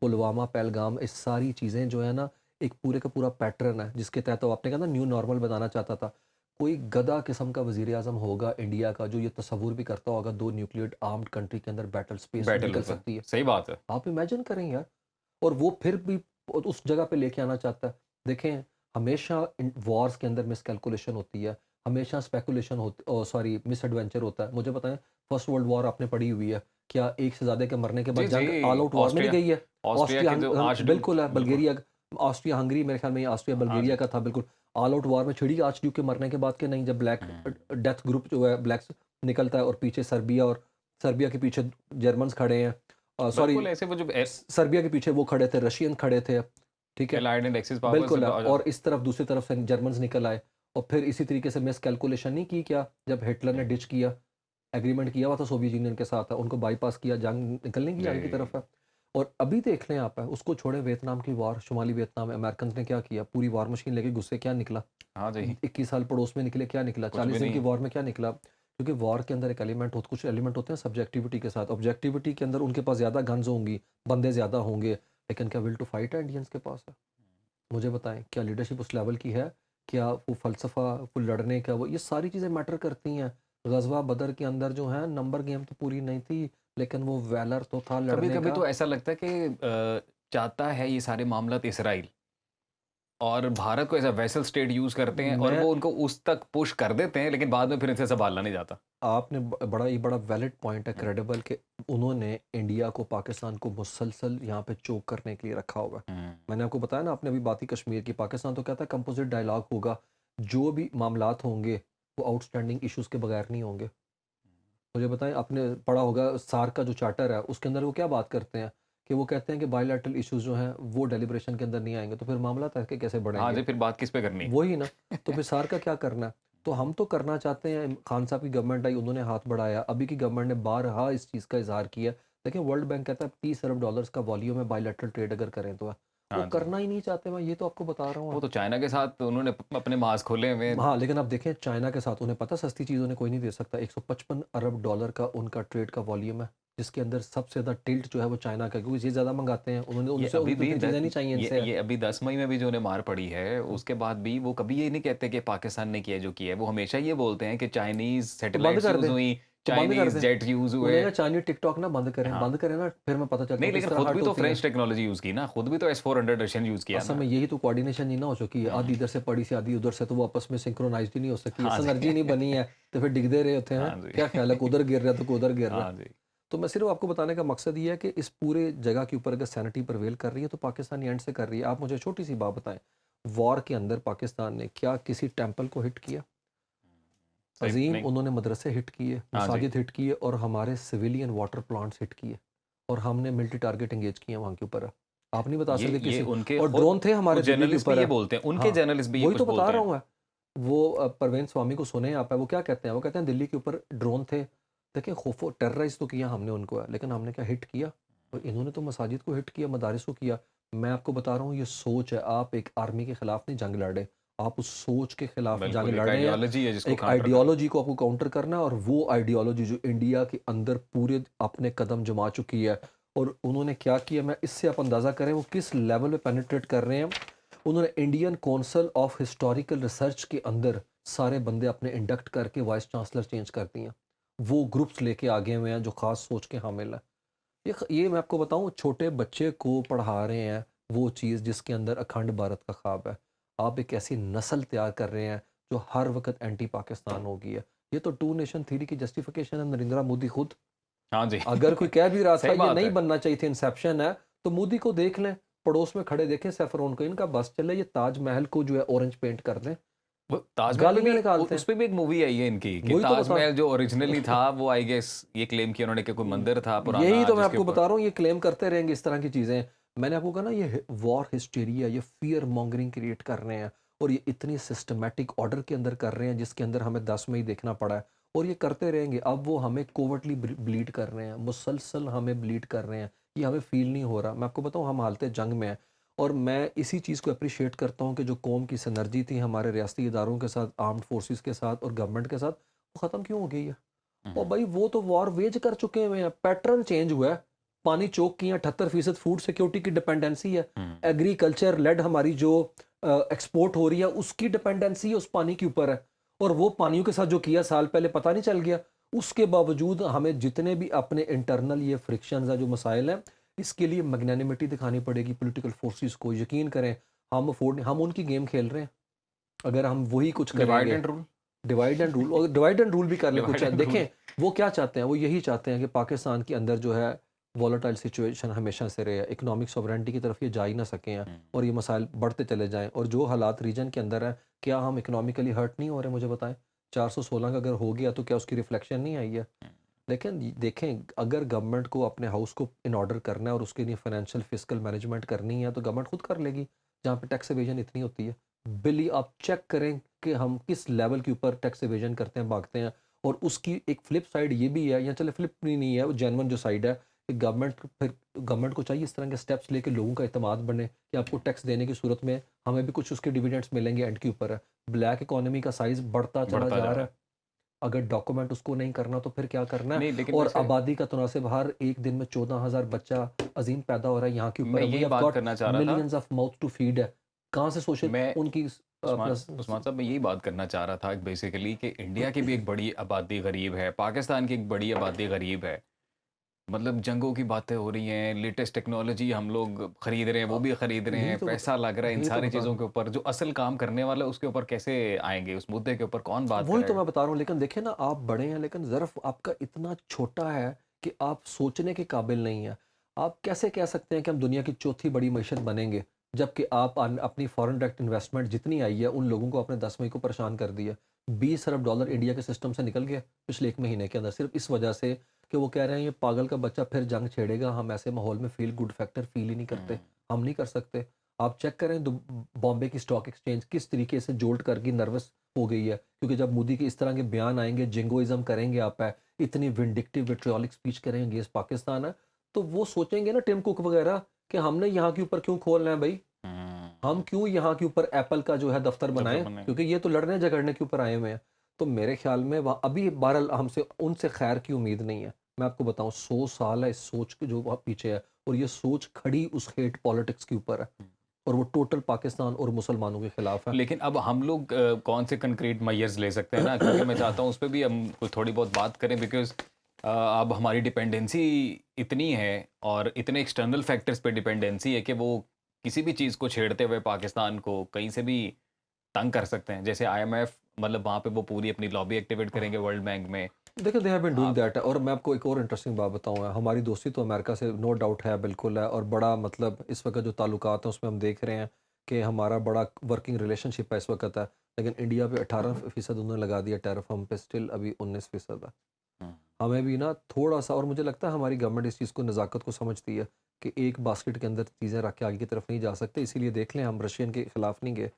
पुलवामा, पहलगाम, ये सारी चीज़ें जो है ना, एक पूरे का पूरा पैटर्न है जिसके तहत वो आपने कहा ना न्यू नॉर्मल बनाना चाहता था। कोई गधा किस्म का वज़ीर आज़म होगा इंडिया का जो ये तसव्वुर भी करता होगा 2 न्यूक्लियर आर्म्ड कंट्री के अंदर बैटल स्पेस बैटल निकल होता है। सकती है। सही बात है। आप इमेजिन करें यार। और वो फिर भी उस जगह पे लेके आना चाहता है। देखें, हमेशा इन वॉर्स के अंदर मिसकैलकुलेशन होती है, हमेशा स्पेकुलेशन होती, सॉरी, मिसएडवेंचर होता है। मुझे बताएँ, फर्स्ट वर्ल्ड वॉर आपने पढ़ी हुई है, क्या एक से ज़्यादा के मरने के जी, बाद जी, जंग ऑल आउट वॉर में नहीं ऑस्ट्रिया गई है? ऑस्ट्रिया ऑस्ट्रिया के जो बिल्कुल है, बिल्कुल। बल्गेरिया, ऑस्ट्रिया हंगरी मेरे ख्याल में ऑस्ट्रिया हाँ बल्गेरिया जी। का था, बिल्कुल। ऑल आउट वॉर में छिड़ी आर्चड्यूक के मरने के बाद के नहीं, जब ब्लैक हुँ, डेथ ग्रुप जो है ब्लैक्स निकलता है और पीछे सर्बिया, और सर्बिया के पीछे जर्मन्स खड़े हैं। सॉरी, बिल्कुल ऐसे वो जो सर्बिया के पीछे वो खड़े थे, रशियन खड़े थे, ठीक है? एलाइड एंड एक्सिस पावर्स बिल्कुल जब है। आ और इस तरफ दूसरी तरफ से जर्मन्स निकल आए और फिर इसी तरीके से मिसकैलकुलेशन नहीं की क्या? जब हिटलर ने हुँ, डिच किया, एग्रीमेंट किया हुआ था सोवियत यूनियन के साथ, उनको बाईपास किया, जंग निकलने की जंग की जी। तरफ है। और अभी देख लें आप, उसको छोड़े वियतनाम की वॉर, शुमाली वियतनाम में अमेरिकन ने क्या किया? पूरी वॉर मशीन लेके घुसे, क्या निकला? हाँ जी, 21 साल पड़ोस में निकले, क्या निकला? कुछ भी 40 दिन की नहीं। वॉर में क्या निकला? क्योंकि वॉर के अंदर एक एलिमेंट होता, कुछ एलिमेंट होते हैं सब्जेक्टिविटी के साथ। ऑब्जेक्टिविटी के अंदर उनके पास ज़्यादा गन्स होंगी, बंदे ज़्यादा होंगे, लेकिन क्या विल टू फाइट है इंडियंस के पास है? मुझे बताएँ, क्या लीडरशिप उस लेवल की है? क्या वो फ़लसफ़ा, वो लड़ने का, वो ये सारी चीज़ें मैटर करती हैं। ग़ज़वा बदर के अंदर जो है नंबर गेम तो पूरी नहीं थी, लेकिन वो वैलर तो था कभी लड़ने कभी का। तो ऐसा लगता है कि चाहता है ये सारे मामलात इसराइल और भारत को as a vassal state use करते हैं और मैं वो उनको उस तक पुश कर देते हैं, लेकिन बाद में फिर इनसे संभालना नहीं जाता। आपने बड़ा ही बड़ा वैलिड पॉइंट है, हम्म, क्रेडिबल, कि उन्होंने इंडिया को, पाकिस्तान को मुसलसल यहाँ पे चोक करने के लिए रखा हुआ है। हम्म, मैंने आपको बताया ना, आपने अभी बात ही कश्मीर की, पाकिस्तान तो कहता है कंपोजिट डायलॉग होगा, जो भी मामलात होंगे वो आउटस्टैंडिंग इश्यूज के बगैर नहीं होंगे। मुझे बताएं, आपने पढ़ा होगा सार्क का जो चार्टर है उसके अंदर वो क्या बात करते हैं, कि वो कहते हैं कि बायलैटरल इश्यूज जो हैं वो डेलिब्रेशन के अंदर नहीं आएंगे, तो फिर मामला तक कैसे हाँ बढ़ेंगे? जी, फिर बात किस पे करनी वही ना। तो है? फिर सार का क्या करना है? तो हम तो करना चाहते हैं, खान साहब की गवर्नमेंट आई, उन्होंने हाथ बढ़ाया, अभी की गवर्नमेंट ने बारहा इस चीज़ का इजहार किया। देखिए, वर्ल्ड बैंक कहता है 30 अरब डॉलर्स का वॉल्यूम है बायलैटरल ट्रेड अगर करें तो। वो हाँ जी, करना ही नहीं चाहते, मैं ये तो आपको बता रहा हूँ। वो तो चाइना के साथ उन्होंने अपने मास्क खोले हुए हैं। हाँ, लेकिन आप देखें चाइना के साथ, उन्हें पता सस्ती चीज़ उन्हें कोई नहीं दे सकता। 155 अरब डॉलर का उनका ट्रेड का वॉल्यूम है, जिसके अंदर सबसे ज़्यादा टिल्ट जो है वो चाइना का, क्योंकि ये ज़्यादा मंगाते हैं, उन्होंने, ये उनसे अभी उनको भी इतनी चीज़ें नहीं चाहिए इनसे। ये अभी 10 मई में भी जो उन्हें मार पड़ी है, उसके बाद भी वो कभी ये नहीं कहते कि पाकिस्तान ने किया जो किया है। वो हमेशा ये बोलते हैं कि चाइनीज़ तो बंद सैटेलाइट्स कर यूज़ दें, हुई, तो बंद कर चाइनीज़ दें। जेट यूज़ हुए। उन्हें कहा चाइनीज टिकटॉक ना हाँ, बंद करें ना, फिर मैं पता चलता नहीं है किस लेकिन तरह खुद भी हर्ट तो होती है। फ्रेंच टेक्नोलॉजी यूज़ की ना, खुद भी तो S-400 रशियन यूज़ किया असल ना। में यही तो कोऑर्डिनेशन नहीं ना हो चुकी है, आधी हुँ, इधर से पड़ी से आधी उधर से, तो वो आपस में सिंक्रोनाइज्ड ही नहीं हो सकती है, हाँ जी। सिनर्जी नहीं बनी है, तो फिर डिगते रहे होते हैं। हाँ जी। क्या ख्याल है, कि उधर गिर रहा है तो कोई उधर गिर रहा है। हाँ जी। तो मैं सिर्फ आपको बताने का मकसद ये है कि इस पूरे जगह के ऊपर अगर सैनिटी प्रिवेल कर रही है तो पाकिस्तान एंड से कर रही है। आप मुझे छोटी सी बात बताएं, वॉर के अंदर पाकिस्तान ने क्या किसी टेम्पल को हिट किया? सही अजीम, नहीं। उन्होंने मदरसे हिट किए, हाँ जी। मसाजिद हिट किए, और हमारे सिविलियन वाटर प्लांट्स हिट किए, और हमने मिलिट्री टारगेट एंगेज किए वहाँ के ऊपर है। आप नहीं बता सकते ये किसी। उनके और खुद ड्रोन थे कुछ हमारे दिल्ली के जर्नलिस्ट भी ऊपर ये है। बोलते हैं, उनके हाँ, जर्नलिस्ट भी ये वही कुछ तो बता बोलते रहा हैं। हूँ मैं। वो परवेज स्वामी को सुने आप है, वो क्या कहते हैं, वो कहते हैं दिल्ली के ऊपर ड्रोन थे। देखिए, खौफो टेरराइज तो किया हमने उनको है, लेकिन हमने क्या हिट किया? और इन्होंने तो मसाजिद को हिट किया, मदारिस को किया। मैं आपको बता रहा हूँ, ये सोच है। आप एक आर्मी के खिलाफ नहीं जंग लड़ रहे, आप उस सोच के खिलाफ जंग बिल्कुल, एक लड़ रहे हैं। आइडियोलॉजी है जिसको एक काउंटर करना। आइडियोलॉजी को आपको काउंटर करना है, और वो आइडियोलॉजी जो इंडिया के अंदर पूरे अपने कदम जमा चुकी है। और उन्होंने क्या किया, मैं इससे आप अंदाज़ा करें वो किस लेवल पे पेनिट्रेट कर रहे हैं। उन्होंने Indian council of historical research के अंदर सारे बंदे अपने इंडक्ट करके वाइस चांसलर चेंज कर दिए हैं। वो ग्रुप्स लेके आगे हुए हैं जो ख़ास सोच के हामिल है। ये मैं आपको बताऊं, छोटे बच्चे को पढ़ा रहे हैं वो चीज़ जिसके अंदर अखंड भारत का ख्वाब है। आप एक ऐसी नस्ल तैयार कर रहे हैं जो हर वक्त एंटी पाकिस्तान होगी है। ये तो टू नेशन थ्योरी की जस्टिफिकेशन है, नरेंद्र मोदी खुद। हाँ जी। अगर कोई कह भी रहा था सही ये बात नहीं है। बनना चाहिए था, इंसेप्शन है, तो मोदी को देख लें, पड़ोस में खड़े देखें सैफरोन को, इनका बस चले, ये ताजमहल को जो है ऑरेंज पेंट कर दें, वो ताजमहल पे भी गालियां निकालते हैं। उस पे भी एक मूवी आई है इनकी कि वही तो बता ताजमहल जो ओरिजिनली था वो आई गेस ये क्लेम किया उन्होंने कि कोई मंदिर था पुराना यही तो मैं जिसके आपको ऊपर। बता रहा हूँ, ये क्लेम करते रहेंगे इस तरह की चीज़ें। मैंने आपको कहा ना, ये वॉर हिस्टीरिया, ये फियर मॉन्गरिंग क्रिएट कर रहे हैं, और ये इतनी सिस्टमेटिक ऑर्डर के अंदर कर रहे हैं जिसके अंदर हमें 10 में ही देखना पड़ा है, और ये करते रहेंगे। अब वो हमें कोवर्टली ब्लीड कर रहे हैं, मुसलसल हमें ब्लीड कर रहे हैं, ये हमें फील नहीं हो रहा। मैं आपको बताऊँ, हम हालत जंग में हैं। और मैं इसी चीज़ को अप्रिशिएट करता हूँ कि जो कौम की सिनर्जी थी हमारे रियासती इदारों के साथ, आर्म्ड फोर्सेस के साथ और गवर्नमेंट के साथ, वो ख़त्म क्यों हो गई है? और हुँ, भाई वो तो वॉर वेज कर चुके हुए हैं, पैटर्न चेंज हुआ है। पानी चोक की 78% फूड सिक्योरिटी की डिपेंडेंसी है। हुँ। एग्रीकल्चर लेड हमारी जो एक्सपोर्ट हो रही है उसकी डिपेंडेंसी उस पानी के ऊपर है। और वो पानियों के साथ जो किया साल पहले पता नहीं चल गया। उसके बावजूद हमें जितने भी अपने इंटरनल ये फ्रिक्शंस हैं, जो मसाइल हैं, इसके लिए मैग्नानिमिटी दिखानी पड़ेगी पॉलिटिकल फोर्सेस को। यकीन करें, हम उनकी गेम खेल रहे हैं। अगर हम वही कुछ डिवाइड करेंगे, and rule. Divide and rule, और डिवाइड एंड रूल भी कर लें डिवाइड कुछ है। And rule. देखें, वो क्या चाहते हैं, वो यही चाहते हैं कि पाकिस्तान के अंदर जो है वॉलेटाइल सिचुएशन हमेशा से रहे, इकोनॉमिक सॉवरेनिटी की तरफ ये जा ही ना सके हैं, हुँ। और ये मसाइल बढ़ते चले जाएं। और जो हालात रीजन के अंदर है, क्या हम इकोनॉमिकली हर्ट नहीं हो रहे? मुझे बताएं, 416 का अगर हो गया तो क्या उसकी रिफ्लेक्शन नहीं आई है? लेकिन देखें, अगर गवर्नमेंट को अपने हाउस को इन ऑर्डर करना है और उसके लिए फाइनेंशियल फिजिकल मैनेजमेंट करनी है तो गवर्नमेंट खुद कर लेगी। जहाँ पे टैक्स एवेजन इतनी होती है, बिली आप चेक करें कि हम किस लेवल के ऊपर टैक्स एवेजन करते हैं, भागते हैं। और उसकी एक फ्लिप साइड ये भी है, या चले फ्लिप नहीं है, वो जेन्युइन जो साइड है, कि गवर्नमेंट को चाहिए इस तरह के स्टेप्स लेके लोगों का इत्तेमाद बने कि आपको टैक्स देने की सूरत में हमें भी कुछ उसके डिविडेंड्स मिलेंगे। एंड के ऊपर है, ब्लैक इकोनॉमी का साइज बढ़ता चला बढ़ता जा जा रहा रहा है। है। अगर डॉक्यूमेंट उसको नहीं करना तो फिर क्या करना है? नहीं लेकिन और वैसे आबादी का तनासिब, हर एक दिन में 14,000 बच्चा अजीम पैदा हो रहा है यहाँ के ऊपर मैं है। वी यही हैव बात गॉट करना चाह रहा था। Millions of mouth to feed है। कहाँ से सोशल मैं उनकी अपना उस्मान साहब मैं यही बात करना चाह रहा था बेसिकली कि इंडिया की भी एक बड़ी आबादी गरीब है, पाकिस्तान की एक बड़ी आबादी गरीब है। मतलब जंगों की बातें हो रही हैं, लेटेस्ट टेक्नोलॉजी हम लोग खरीद रहे हैं, वो अ, भी खरीद रहे यही हैं, तो पैसा लग रहा है इन यही तो सारी बता रहा चीज़ों हूँ। के ऊपर, जो असल काम करने वाला है उसके ऊपर कैसे आएँगे? उस मुद्दे के ऊपर कौन बात वही तो करेगा? मैं बता रहा हूँ, लेकिन देखिए ना, आप बड़े हैं लेकिन ज़र्फ़ आपका इतना छोटा है कि आप सोचने के काबिल नहीं हैं। आप कैसे कह सकते हैं कि हम दुनिया की चौथी बड़ी मईशत बनेंगे, जबकि आप अपनी फ़ॉरेन डायरेक्ट इन्वेस्टमेंट जितनी आई है, उन लोगों को आपने 10 मई को परेशान कर दिया। $20 अरब इंडिया के सिस्टम से निकल गया पिछले 1 महीने के अंदर, सिर्फ़ इस वजह से कि वो कह रहे हैं ये पागल का बच्चा फिर जंग छेड़ेगा, हम ऐसे माहौल में फ़ील गुड फैक्टर फ़ील ही नहीं करते, हुँ। हम नहीं कर सकते। आप चेक करें बॉम्बे की स्टॉक एक्सचेंज किस तरीके से जोल्ट करके नर्वस हो गई है, क्योंकि जब मोदी के इस तरह के बयान आएँगे, जिंगोइज़्म करेंगे आप है, इतनी विंडिक्टिव विट्रियोलिक स्पीच करेंगे अगेंस्ट पाकिस्तान है, तो वो सोचेंगे ना टिम कुक वगैरह कि हमने यहाँ के ऊपर क्यों खोलना है भई? हम हुँ, क्यों यहाँ के ऊपर एप्पल का जो है दफ्तर दफ़्तर बनाएँ? बने। क्योंकि ये तो लड़ने झगड़ने के ऊपर आए हुए हैं। तो मेरे ख़्याल में वहाँ अभी बहरहाल हमसे उनसे खैर की उम्मीद नहीं है। मैं आपको बताऊँ 100 साल है इस सोच के जो वहाँ पीछे है, और ये सोच खड़ी उस हेट पॉलिटिक्स के ऊपर है, और वो टोटल पाकिस्तान और मुसलमानों के खिलाफ है। लेकिन अब हम लोग कौन से कंक्रीट मेजर्स ले सकते हैं ना, क्योंकि मैं चाहता हूँ उस पे भी हम कुछ थोड़ी बहुत बात करें, बिकॉज़ अब हमारी डिपेंडेंसी इतनी है और इतने एक्सटर्नल फैक्टर्स पे डिपेंडेंसी है कि वो किसी भी चीज़ को छेड़ते हुए पाकिस्तान को कहीं से भी तंग कर सकते हैं। जैसे आईएमएफ, मतलब वहाँ पे वो पूरी अपनी लॉबी एक्टिवेट करेंगे वर्ल्ड बैंक में। देखिए, दे हैव बीन डूइंग आप दैट, और मैं आपको एक और इंटरेस्टिंग बात बताऊँ, हमारी दोस्ती तो अमेरिका से नो डाउट है, बिल्कुल है, और बड़ा मतलब इस वक्त जो ताल्लुकात हैं उसमें हम देख रहे हैं कि हमारा बड़ा वर्किंग रिलेशनशिप है इस वक्त है। लेकिन इंडिया पे 18% उन्होंने लगा दिया टैरिफ, हम पे स्टिल अभी 19% है। हुँ, हमें भी ना थोड़ा-सा, और मुझे लगता है हमारी गवर्नमेंट इस चीज़ को, नज़ाकत को समझती है कि एक बास्केट के अंदर चीज़ें रख के आगे की तरफ नहीं जा सकते। इसीलिए देख लें, हम रशियन के खिलाफ नहीं गए,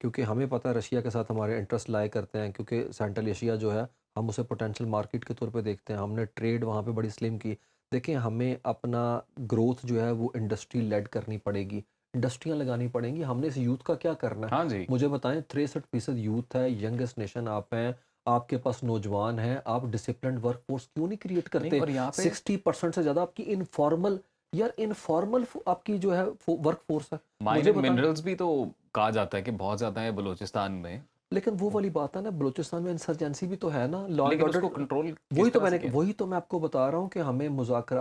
क्योंकि हमें पता है रशिया के साथ हमारे इंटरेस्ट लाए करते हैं, क्योंकि सेंट्रल एशिया जो है, हम उसे पोटेंशियल मार्केट के तौर पे देखते हैं। हमने ट्रेड वहाँ पे बड़ी स्लिम की। देखिए, हमें अपना ग्रोथ जो है वो इंडस्ट्री लेड करनी पड़ेगी, इंडस्ट्रियाँ लगानी पड़ेंगी। हमने इस यूथ का क्या करना है? हाँ जी। मुझे बताएँ, 63% यूथ है, यंगेस्ट नेशन आप हैं, आपके पास नौजवान हैं, आप डिसिप्लिन्ड वर्कफ़ोर्स क्यों नहीं क्रिएट नहीं, करते? और यहाँ पे 60% से ज़्यादा आपकी इनफॉर्मल, यार इनफॉर्मल आपकी जो है वर्कफ़ोर्स है। मुझे माइनिंग बताएँ। मिनरल्स भी तो कहा जाता है कि बहुत ज़्यादा है बलूचिस्तान में। लेकिन वो वाली बात है ना, बलूचिस्तान में इंसर्जेंसी भी तो है ना, लॉ एंड लेकिन ऑर्डर। उसको कंट्रोल किस तरह से किया जाए? वही तो मैं आपको बता रहा हूँ कि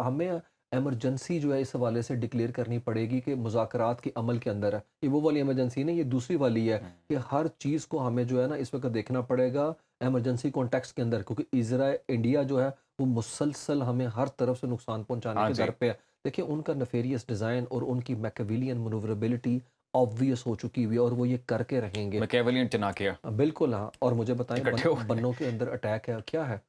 हमें इमरजेंसी जो है इस हवाले से डिक्लेयर करनी पड़ेगी कि मुज़ाकरात के अमल के अंदर है। ये वो वाली इमरजेंसी नहीं, ये दूसरी वाली है हुँ, कि हर चीज़ को हमें जो है ना इस वक़्त देखना पड़ेगा इमरजेंसी कॉन्टेक्स्ट के अंदर, क्योंकि इंडिया जो है वो मुसलसल हमें हर तरफ से नुकसान पहुँचाने हाँ के दर जी। पे है। देखिए, उनका नेफेरियस डिज़ाइन और उनकी मैकियावेलियन मैन्यूवरेबिलिटी ऑब्वियस हो चुकी हुई है, और वो ये करके रहेंगे। मैकियावेलियन चाणक्य बिल्कुल हाँ, और मुझे बताएँ, इकट्ठे हो गए। बन्नों के अंदर अटैक है, क्या है?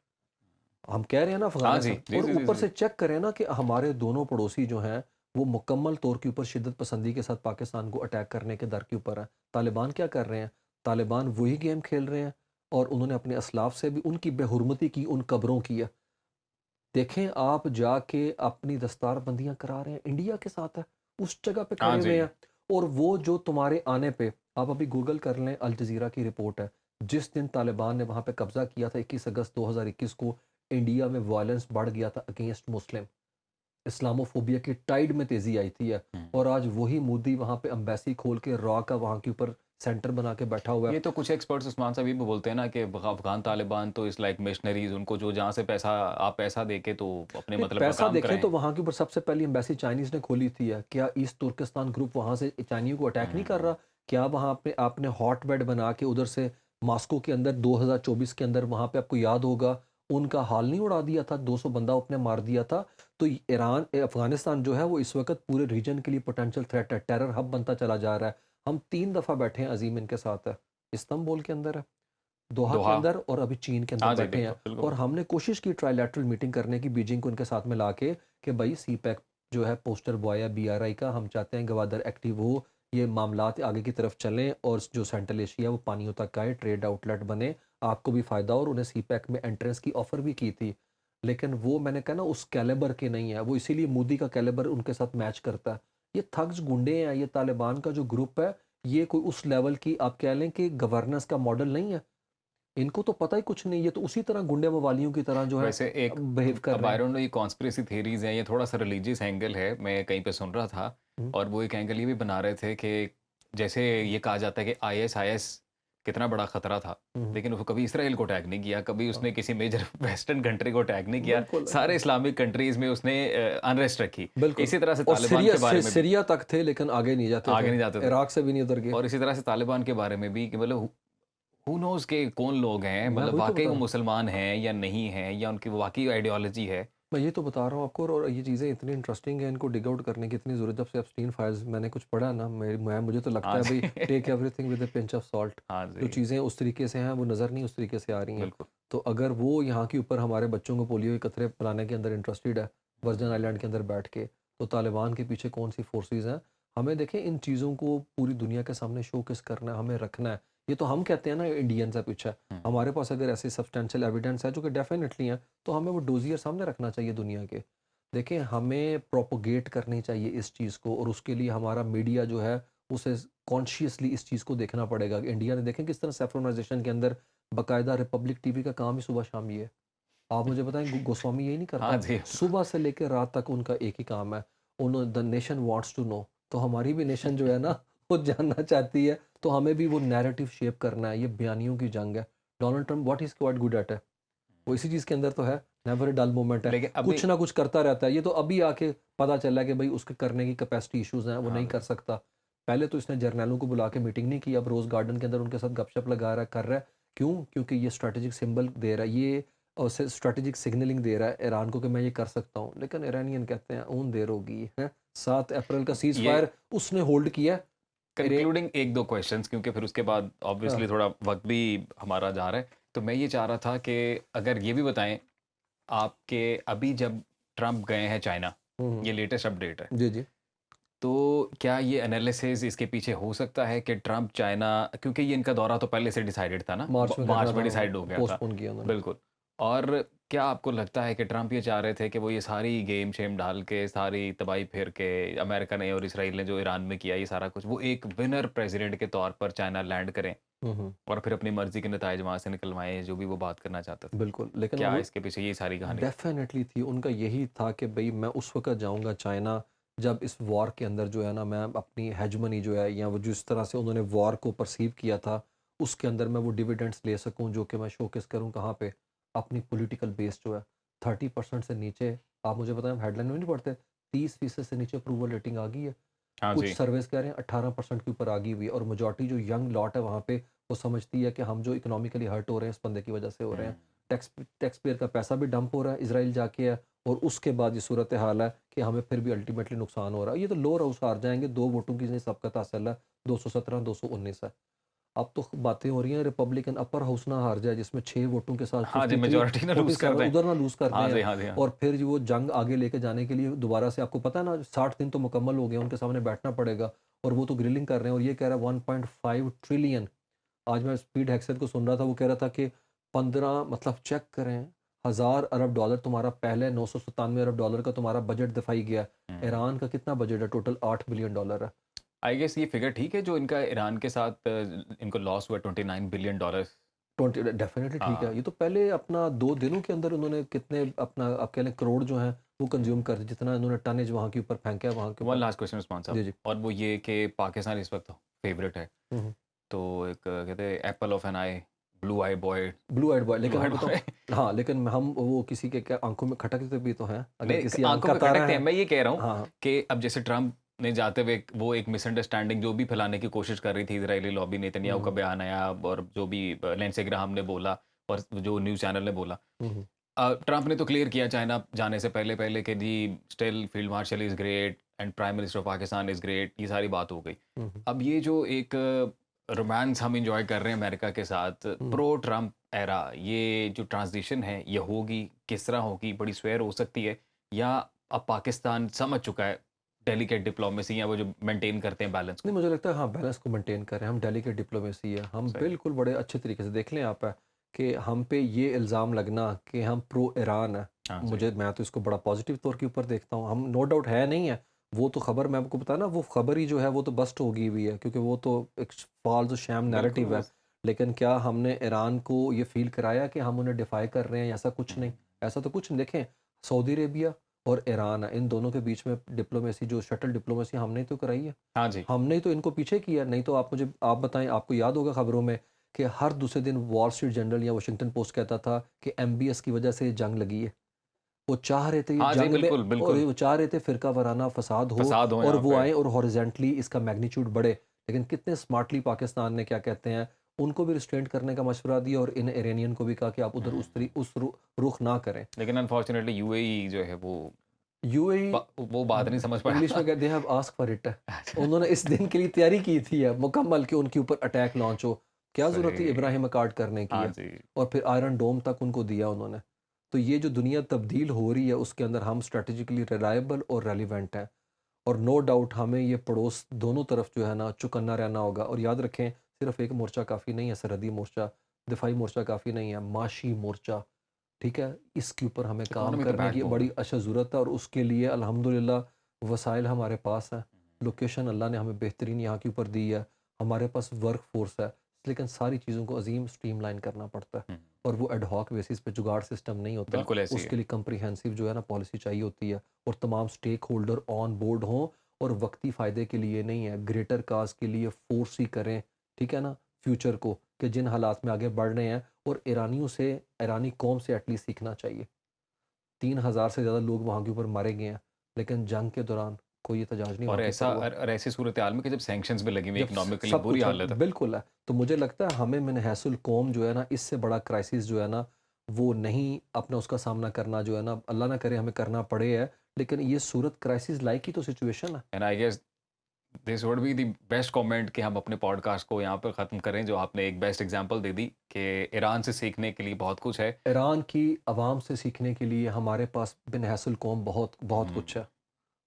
हम कह रहे हैं ना हाँ जी। अफ़गानिस्तान, जी, और जी, जी, ऊपर जी। से चेक करें ना कि हमारे दोनों पड़ोसी जो हैं, वो मुकम्मल तौर के ऊपर शिद्दत पसंदी के साथ पाकिस्तान को अटैक करने के दर के ऊपर हैं। तालिबान क्या कर रहे हैं? तालिबान वही गेम खेल रहे हैं, और उन्होंने अपने असलाफ़ से भी उनकी बेहुरमती की, उन कब्रों की है। देखें, आप जाके अपनी दस्तारबंदियाँ करा रहे हैं, इंडिया के साथ है, उस जगह पे हाँ खड़े हुए जी। हैं। और वो जो तुम्हारे आने पे, आप अभी गूगल कर लें, अल जज़ीरा की रिपोर्ट है, जिस दिन तालिबान ने वहाँ पे कब्ज़ा किया था 21 अगस्त 2021 को, इंडिया में वायलेंस बढ़ गया था अगेंस्ट मुस्लिम। इस्लामोफ़ोबिया की टाइड में तेज़ी आई थी है, हुँ। और आज वही मोदी वहाँ पे एम्बेसी खोल के रॉ का वहाँ के ऊपर सेंटर बना के बैठा हुआ है। ये तो कुछ एक्सपर्ट्स उस्मान साहब ये भी बोलते हैं ना कि अफ़गान तालिबान तो इज़ लाइक मिशनरीज़, उनको जो जहाँ से पैसा आप पैसा देके तो अपने नहीं, मतलब का पैसा काम देखें कराएँ। तो वहाँ के ऊपर सबसे पहली एम्बेसी चाइनीज़ ने खोली थी है। क्या ईस्ट तुर्किस्तान ग्रुप वहाँ से चाइनियों को अटैक नहीं कर हुँ। रहा? क्या वहाँ पे आपने हॉट बेड बना के उधर से मॉस्को के अंदर 2024 के अंदर, वहाँ पे आपको याद होगा, उनका हाल नहीं उड़ा दिया था, 200 बंदा आपने मार दिया था। तो अफ़गानिस्तान जो है वो इस वक़्त पूरे रीजन के लिए पोटेंशियल थ्रेट है, टेरर हब बनता चला जा रहा है। हम 3 दफ़ा बैठे हैं, अज़ीम इनके साथ है। इस्तांबुल के अंदर है, दोहा के दोहा। अंदर, और अभी चीन के अंदर हाँ जी, बैठे हैं। बिल्कुल, बिल्कुल, और बिल्कुल। हमने कोशिश की ट्राइलैटरल मीटिंग करने की, बीजिंग को इनके साथ मिला के, कि भाई सीपैक जो है पोस्टर बॉय है बीआरआई का, हम चाहते हैं गवादर एक्टिव हो, ये मामलात आगे की तरफ चलें, और जो सेंट्रल एशिया है वो पानियों तक आए, ट्रेड आउटलेट बने, आपको भी फ़ायदा हो, और उन्हें सीपैक में एंट्रेंस की ऑफ़र भी की थी। लेकिन वो, मैंने कहा ना, उस कैलिबर के नहीं है, वो इसीलिए मोदी का कैलिबर उनके साथ मैच करता है। ये थग्स गुंडे हैं, ये तालिबान का जो ग्रुप है, ये कोई उस लेवल की आप कह लें कि गवर्नेंस का मॉडल नहीं है। इनको तो पता ही कुछ नहीं, ये तो उसी तरह गुंडे मवालियों की तरह जो है वैसे एक बिहेव कर अब रहे आई हैं। डोंट नो ये कॉन्स्पिरेसी थ्योरीज़ हैं, ये थोड़ा-सा रिलीजियस एंगल है, मैं कहीं पे सुन रहा था। हुँ, और वो एक एंगल ये भी बना रहे थे कि जैसे ये कहा जाता है कि आईएसआईएस कितना बड़ा खतरा था, हम्म, लेकिन वो कभी इसराइल को टैग नहीं किया, कभी हाँ, उसने किसी मेजर वेस्टर्न कंट्री को टैग नहीं किया। बिल्कुल सारे इस्लामिक कंट्रीज़ में उसने अनरेस्ट रखी। बिल्कुल। इसी तरह से और तालिबान के बारे में भी सीरिया तक थे लेकिन आगे नहीं जाते आगे थे, नहीं जाते थे। इराक से भी नहीं उधर गए। और इसी तरह से तालिबान के बारे में भी कि मतलब हू नोज़ कि कौन लोग हैं, मैं मतलब वही तो वाक़ई बता वो रहा हूँ। मुसलमान हैं या नहीं हैं, या उनकी वाक़ई आइडियोलॉजी है। मैं ये तो बता रहा हूँ आपको, और ये चीज़ें इतनी इंटरेस्टिंग है, इनको डिग आउट करने की इतनी ज़रूरत। जब से एप्स्टीन फाइल्स मैंने कुछ पढ़ा ना, मुझे तो लगता हाँ है जी। भाई, take everything with a pinch of salt. हाँ जो जी, चीज़ें उस तरीके से हैं वो नज़र नहीं उस तरीके से आ रही हैं। बिल्कुल। तो अगर वो यहाँ के ऊपर हमारे बच्चों को पोलियो के कतरे पिलाने के अंदर इंटरेस्टेड है, वर्जन आइलैंड के अंदर बैठ के, तो तालिबान के पीछे कौन सी फोर्सेस हैं? हमें देखें इन चीज़ों को पूरी दुनिया के सामने शोकेस करना है, हमें रखना है। ये तो हम कहते हैं ना इंडियंस है पीछे, हुँ, हमारे पास अगर ऐसे सब्सटेंशियल एविडेंस है जो कि डेफिनेटली हैं, तो हमें वो डोज़ियर सामने रखना चाहिए दुनिया के। देखें, हमें प्रोपोगेट करनी चाहिए इस चीज़ को, और उसके लिए हमारा मीडिया जो है उसे कॉन्शियसली इस चीज़ को देखना पड़ेगा। इंडिया ने देखें किस तरह सेफ्रोनाइजेशन के अंदर बाकायदा रिपब्लिक टीवी का काम ही सुबह शाम ये है। आप मुझे बताएं, गोस्वामी यही नहीं हाँ करता? जी, सुबह से लेकर रात तक उनका एक ही काम है, उन्होंने the nation wants to know. तो हमारी भी नेशन जो है ना, वो जानना चाहती है, तो हमें भी वो नैरेटिव शेप करना है। ये बयानियों की जंग है। Donald Trump what is quite good at है, वो इसी चीज़ के अंदर तो है, नेवर अ डल मोमेंट है, लेकिन अभी कुछ ना कुछ करता रहता है। ये तो अभी आके पता चला है कि भाई उसके करने की कैपेसिटी इश्यूज़ हैं, वो हाँ नहीं जी, कर सकता। पहले तो इसने जर्नैलों को बुला के मीटिंग नहीं की, अब रोज़ गार्डन के अंदर उनके साथ गपशप लगा रहा है, कर रहा है। क्यों? क्योंकि ये स्ट्रैटेजिक सिंबल दे रहा है, ये स्ट्रैटेजिक सिग्नलिंग दे रहा है ईरान को कि मैं ये कर सकता हूँ। लेकिन ईरानियन कहते हैं ऊन देर होगी, हैं? 7 अप्रैल का सीज़ ये फायर उसने होल्ड किया। इरे कंक्लूडिंग 1-2 क्वेश्चन्स, क्योंकि फिर उसके बाद हाँ, ऑब्वियसली थोड़ा वक़्त भी हमारा जा रहा है। तो मैं ये चाह रहा था कि अगर ये भी बताएँ आपके, अभी जब ट्रम्प गए हैं चाइना, हुँ, ये लेटेस्ट अपडेट है। जी, जी। तो क्या ये एनालिसिस इसके पीछे हो सकता है कि ट्रम्प चाइना, क्योंकि ये इनका दौरा तो पहले से डिसाइडेड था ना, मार्च में मार्च करना में था, डिसाइड हो गया था। पोस्टपोन किया उन्होंने। बिल्कुल। और क्या आपको लगता है कि ट्रम्प ये चाह रहे थे कि वो ये सारी गेम शेम डाल के, सारी तबाही फेर के, अमेरिका ने और इसराइल ने जो ईरान में किया ये सारा कुछ, वो एक विनर प्रेसिडेंट के तौर पर चाइना लैंड करें हुँ, हुँ। और फिर अपनी मर्जी के नताइज वहां से निकलवाएं, जो भी वो बात करना चाहते थे? बिल्कुल, लेकिन क्या वो इसके पीछे ये सारी कहानी थी? डेफ़िनेटली थी। उनका यही था कि भई मैं उस वक़्त जाऊँगा चाइना, जब इस वॉर के अंदर जो है ना, मैं अपनी हेजेमनी जो है, या वो जिस तरह से उन्होंने वॉर को परसीव किया था, उसके अंदर मैं वो डिविडेंड्स ले सकूँ जो कि मैं शोकेस करूँ कहाँ पे? अपनी पॉलिटिकल बेस जो है। 30% से नीचे, आप मुझे बताएँ, हेडलाइन में नहीं पढ़ते, 30% से नीचे अप्रूवल रेटिंग आ गई है। हाँ कुछ जी। सर्वेस कह रहे हैं 18% के ऊपर आ गई हुई है, और मेजॉरिटी जो यंग लॉट है वहाँ पे, वो समझती है कि हम जो इकोनॉमिकली हर्ट हो रहे हैं इस बंदे की वजह से हो रहे हैं। हम्म, टैक्स पेयर का पैसा भी डंप हो रहा है, इज़राइल जाके है, और उसके बाद ये सूरत हाल है कि हमें फिर भी अल्टीमेटली नुकसान हो रहा है। ये तो लोअर हाउस हार जाएँगे, 2 वोटों की सबकत हासिल है, 217 219 है। अब तो बातें हो रही हैं रिपब्लिकन अपर हाउस ना हार जाए, जिसमें 6 वोटों के साथ हाँ जी, 53 मेजोरिटी ना लूज कर 47 दें। उधर ना लूज़ कर हाँ दें, जी, हाँ जी, हाँ। और फिर जो वो जंग आगे लेके जाने के लिए दोबारा से, आपको पता है ना, 60 दिन तो मुकम्मल हो गए, उनके सामने बैठना पड़ेगा, और वो तो ग्रिलिंग कर रहे हैं, और ये कह रहा है 1.5 ट्रिलियन। आज मैं स्पीड हैक्सेट को सुन रहा था, वो कह रहा था कि 15, मतलब चेक करें, 1000 अरब डॉलर तुम्हारा पहले, 997 अरब डॉलर का तुम्हारा बजट दिखाई गया। हम्म। ईरान का कितना बजट है? टोटल 8 बिलियन डॉलर है। आई गेस ये फिगर ठीक है जो इनका ईरान के साथ इनको लॉस हुआ $29 बिलियन। 20 डेफ़िनेटली ठीक है। हाँ। ये तो पहले अपना 2 दिनों के अंदर उन्होंने कितने, अपना आप कह लें करोड़ जो हैं वो कंज़्यूम कर दिए, जितना इन्होंने टनेज वहाँ के ऊपर फेंका है वहाँ के वन ऊपर। लास्ट क्वेश्चन उस्मान साहब, जी, जी। और वो ये कि पाकिस्तान इस वक्त फेवरेट है। हुँ, हुँ। तो एक कहते हैं apple of an eye, blue eye boy, blue eyed boy, blue लेकिन आइड मैं बताऊँ, बॉय। हाँ, लेकिन हम वो किसी के क्या आँखों में खटकते भी तो हैं। अगर नहीं, किसी आँख आंखों का में तारा खटकते हैं। है। मैं ये कह रहा हूँ हाँ, हाँ। कि अब जैसे ट्रम्प ने जाते हुए वो एक मिसअंडरस्टैंडिंग जो भी फैलाने की कोशिश कर रही थी इजरायली लॉबी, हुँ, नेतन्याहू का हुँ। बयान आया और जो भी लिंडसे ग्राहम ने बोला और जो न्यूज़ चैनल ने बोला, हुँ, हुँ। ट्रम्प ने तो क्लियर किया चाइना जाने से पहले पहले कि जी still field marshal is great and prime minister of Pakistan is great, ये सारी बात हो गई। हुँ, हुँ। अब ये जो एक रोमांस हम एंजॉय कर रहे हैं अमेरिका के साथ, हुँ। प्रो ट्रम्प एरा, ये जो ट्रांजिशन है ये होगी, किस तरह होगी, बड़ी स्वेर हो सकती है, या अब पाकिस्तान समझ चुका है डेलिकेट डिप्लोमेसी, या वो जो मेंटेन करते हैं बैलेंस नहीं, को? मुझे लगता है हाँ, बैलेंस को मेंटेन करें। हम डेलिकेट डिप्लोमेसी है, हम सही। बिल्कुल बड़े अच्छे तरीके से देख लें आप है कि हम पे ये इल्ज़ाम लगना कि हम प्रो ईरान है, हाँ, सही। मैं तो इसको बड़ा पॉजिटिव तौर के ऊपर देखता हूँ। हम नो डाउट है नहीं है, वो तो खबर मैं आपको बताया ना, वो खबर ही जो है वो तो बस्ट हो गई हुई है, क्योंकि वो तो एक फ़ाल्स शैम बिल्कुल नैरेटिव वो है। लेकिन क्या हमने ईरान को ये फ़ील कराया कि हम उन्हें डिफ़ाई कर रहे हैं? ऐसा कुछ नहीं, हुँ। ऐसा तो कुछ नहीं। देखें, सऊदी अरेबिया और ईरान है, इन दोनों के बीच में डिप्लोमेसी, जो शटल डिप्लोमेसी हमने ही तो कराई है। हाँ जी। हमने ही तो इनको पीछे किया, नहीं तो आप बताएँ, आपको याद होगा खबरों में कि हर दूसरे दिन वॉल स्ट्रीट जर्नल या वाशिंगटन पोस्ट कहता था कि एमबीएस की वजह से ये जंग लगी है। वो चाह रहे थे ये हाँ जी, जंग में, बिल्कुल, और बिल्कुल। वो चाह रहे थे फ़िरका वाराना फ़साद हो फ़साद हो और यहाँ वो पे। आएँ और हॉरिज़ॉन्टली इसका मैग्नीट्यूड बढ़े। लेकिन कितने स्मार्टली पाकिस्तान ने क्या कहते हैं, उनको भी रिस्ट्रेंट करने का मशवरा दिया और इन इरानियन को भी कहा कि आप उधर हुँ, हुँ। उस रुख ना करें। लेकिन अनफॉर्च्युनेटली यूएई जो है यूएई वो बात नहीं समझ इंग्लिश पाया। में कहते हैं हैव आस्क्ड फॉर इट है। अच्छा, उन्होंने इस दिन के लिए तैयारी की थी मुकम्मल कि उनके ऊपर अटैक लॉन्च हो। क्या ज़रूरत थी सही। इब्राहिम अकॉर्ड करने की हाँ है? जी। और फिर आयरन डोम तक उनको दिया उन्होंने। तो ये जो दुनिया तब्दील हो रही है उसके अंदर हम स्ट्रैटेजिकली रिलायबल और रेलिवेंट हैं। और नो डाउट हमें ये पड़ोस दोनों तरफ जो है ना चौकन्ना रहना होगा। और याद रखें, सिर्फ एक मोर्चा काफ़ी नहीं है, सरहदी मोर्चा, दिफाई मोर्चा काफ़ी नहीं है, माशी मोर्चा, ठीक है? इसके ऊपर हमें काम इकोनॉमी तो करने की बैकबोन बड़ी है। ज़रूरत है और उसके लिए अल्हम्दुलिल्लाह वसाइल हमारे पास हैं। हुँ, लोकेशन अल्लाह ने हमें बेहतरीन यहाँ के ऊपर दी है। हमारे पास वर्क फ़ोर्स है, लेकिन सारी चीज़ों को अज़ीम स्ट्रीमलाइन करना पड़ता है। हुँ। और वो एड हॉक बेसिस पे जुगाड़ सिस्टम नहीं होता, बिल्कुल ऐसी है। उसके लिए कम्प्रिहेंसिव जो है ना पॉलिसी चाहिए होती है और तमाम स्टेक होल्डर ऑन बोर्ड हों और वक्ती फ़ायदे के लिए नहीं है, ग्रेटर काज़ के लिए फ़ोर्स ही करें, ठीक है ना? फ्यूचर को कि जिन हालात में आगे बढ़ रहे हैं और ईरानियों से, ईरानी कौम से एटलीस्ट सीखना चाहिए। 3,000 से ज़्यादा लोग वहाँ के ऊपर मारे गए हैं, लेकिन जंग के दौरान कोई एहतजाज नहीं और वहाँ के ऊपर ऐसा हुआ। और ऐसी सूरत-हाल में कि जब सैंक्शंस भी लगी हुई हैं, जब इकोनॉमिकली सब बुरी कुछ हालत है। बिल्कुल है, तो मुझे लगता है हमें मिनहैसुल कौम जो है ना, इससे बड़ा क्राइसिस जो है ना, वो नहीं अपना उसका सामना करना जो है ना, अल्लाह ना करे हमें करना पड़े है, लेकिन ये सूरत क्राइसिस लाइक ही तो सिचुएशन है। And I guess this would be the best comment कि हम अपने पॉडकास्ट को यहाँ पर ख़त्म करें, जो आपने एक बेस्ट एग्ज़ाम्पल दे दी कि ईरान से सीखने के लिए बहुत कुछ है। ईरान की आवाम से सीखने के लिए हमारे पास बिनहैसुल कौम बहुत बहुत हुँ, कुछ है।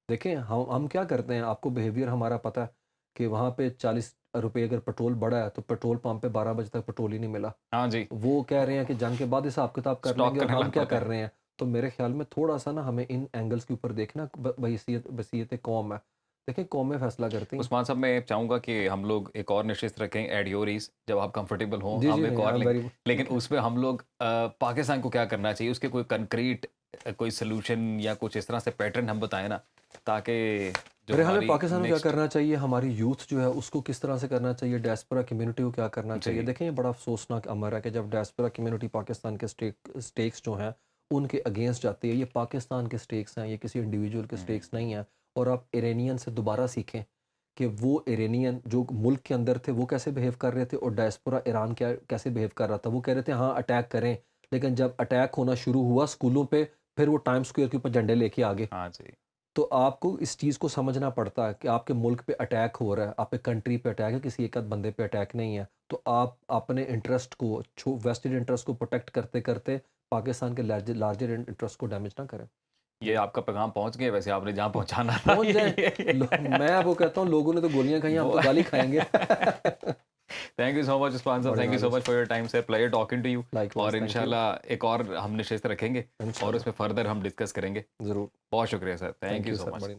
देखें हम क्या करते हैं, आपको बिहेवियर हमारा पता है कि वहाँ पे 40 रुपए अगर पेट्रोल बढ़ा है तो पेट्रोल पंप पे 12 बजे तक पेट्रोल ही नहीं मिला। हाँ जी, वो कह रहे हैं कि जंग के बाद हिसाब किताब कर स्टॉक लेंगे और करने हम लग क्या पड़ते कर हैं। रहे हैं। तो मेरे ख्याल में थोड़ा सा ना हमें इन एंगल्स के ऊपर देखना, बहैसियत वसीयत कौम है। देखें कौमें फैसला करती हैं। उस्मान साहब, मैं चाहूँगा कि हम लोग एक और निश्चित रखें एट योर ईज़, जब आप कंफर्टेबल हों, जी, जी, हम एक नहीं, और आई एम लेंगे। वेरी लेकिन ठीक है। उसमें हम लोग पाकिस्तान को क्या करना चाहिए, उसके कोई कंक्रीट कोई सॉल्यूशन या कुछ इस तरह से पैटर्न हम बताएँ ना, ताकि जो मेरे ख्याल में हमारी पाकिस्तान को क्या नेक्स्ट। करना चाहिए, हमारी यूथ जो है उसको किस तरह से करना चाहिए, डायस्पोरा कम्युनिटी को क्या करना चाहिए। जी। देखें ये बड़ा अफसोसनाक अमर है कि जब डायस्पोरा कम्युनिटी पाकिस्तान के स्टेक्स जो हैं उनके अगेंस्ट जाती है। ये पाकिस्तान के स्टेक्स हैं, ये किसी इंडिविजुअल के हुँ, स्टेक्स नहीं हैं। और आप इरानियन से दोबारा सीखें कि वो इरानियन जो मुल्क के अंदर थे वो कैसे बिहेव कर रहे थे और डायस्पोरा ईरान क्या कैसे बिहेव कर रहा था। वो कह रहे थे हाँ अटैक करें, लेकिन जब अटैक होना शुरू हुआ स्कूलों पे, फिर वो टाइम स्क्वायर के ऊपर झंडे लेके आ गए। हाँ जी। तो आपको इस चीज़ को समझना पड़ता है कि आपके मुल्क पे अटैक हो रहा है, आपके कंट्री पे अटैक है, किसी एक आध बंदे पे अटैक नहीं है। तो आप अपने इंटरेस्ट को वेस्टेड इंटरेस्ट को प्रोटेक्ट करते-करते पाकिस्तान के लार्जर इंटरेस्ट को डैमेज ना करें। ये जी। आपका पैगाम पहुँच गया वैसे आपने जहाँ पहुँचाना था। पहुँच जाए। मैं आपको कहता हूँ लोगों ने तो गोलियाँ खाई हैं, हम वो तो गाली खाएँगे। Thank you so much Usman साहब, बड़े थैंक यू सो नाज़। Much for your time sir, pleasure talking to you. और लाइकवाइज़, थैंक यू। इंशाल्लाह एक और हम निश्चित रखेंगे और इंशाल्लाह, उसमें फर्दर हम डिस्कस करेंगे। ज़रूर। बहुत शुक्रिया sir, thank thank you you so sir, much. बड़ी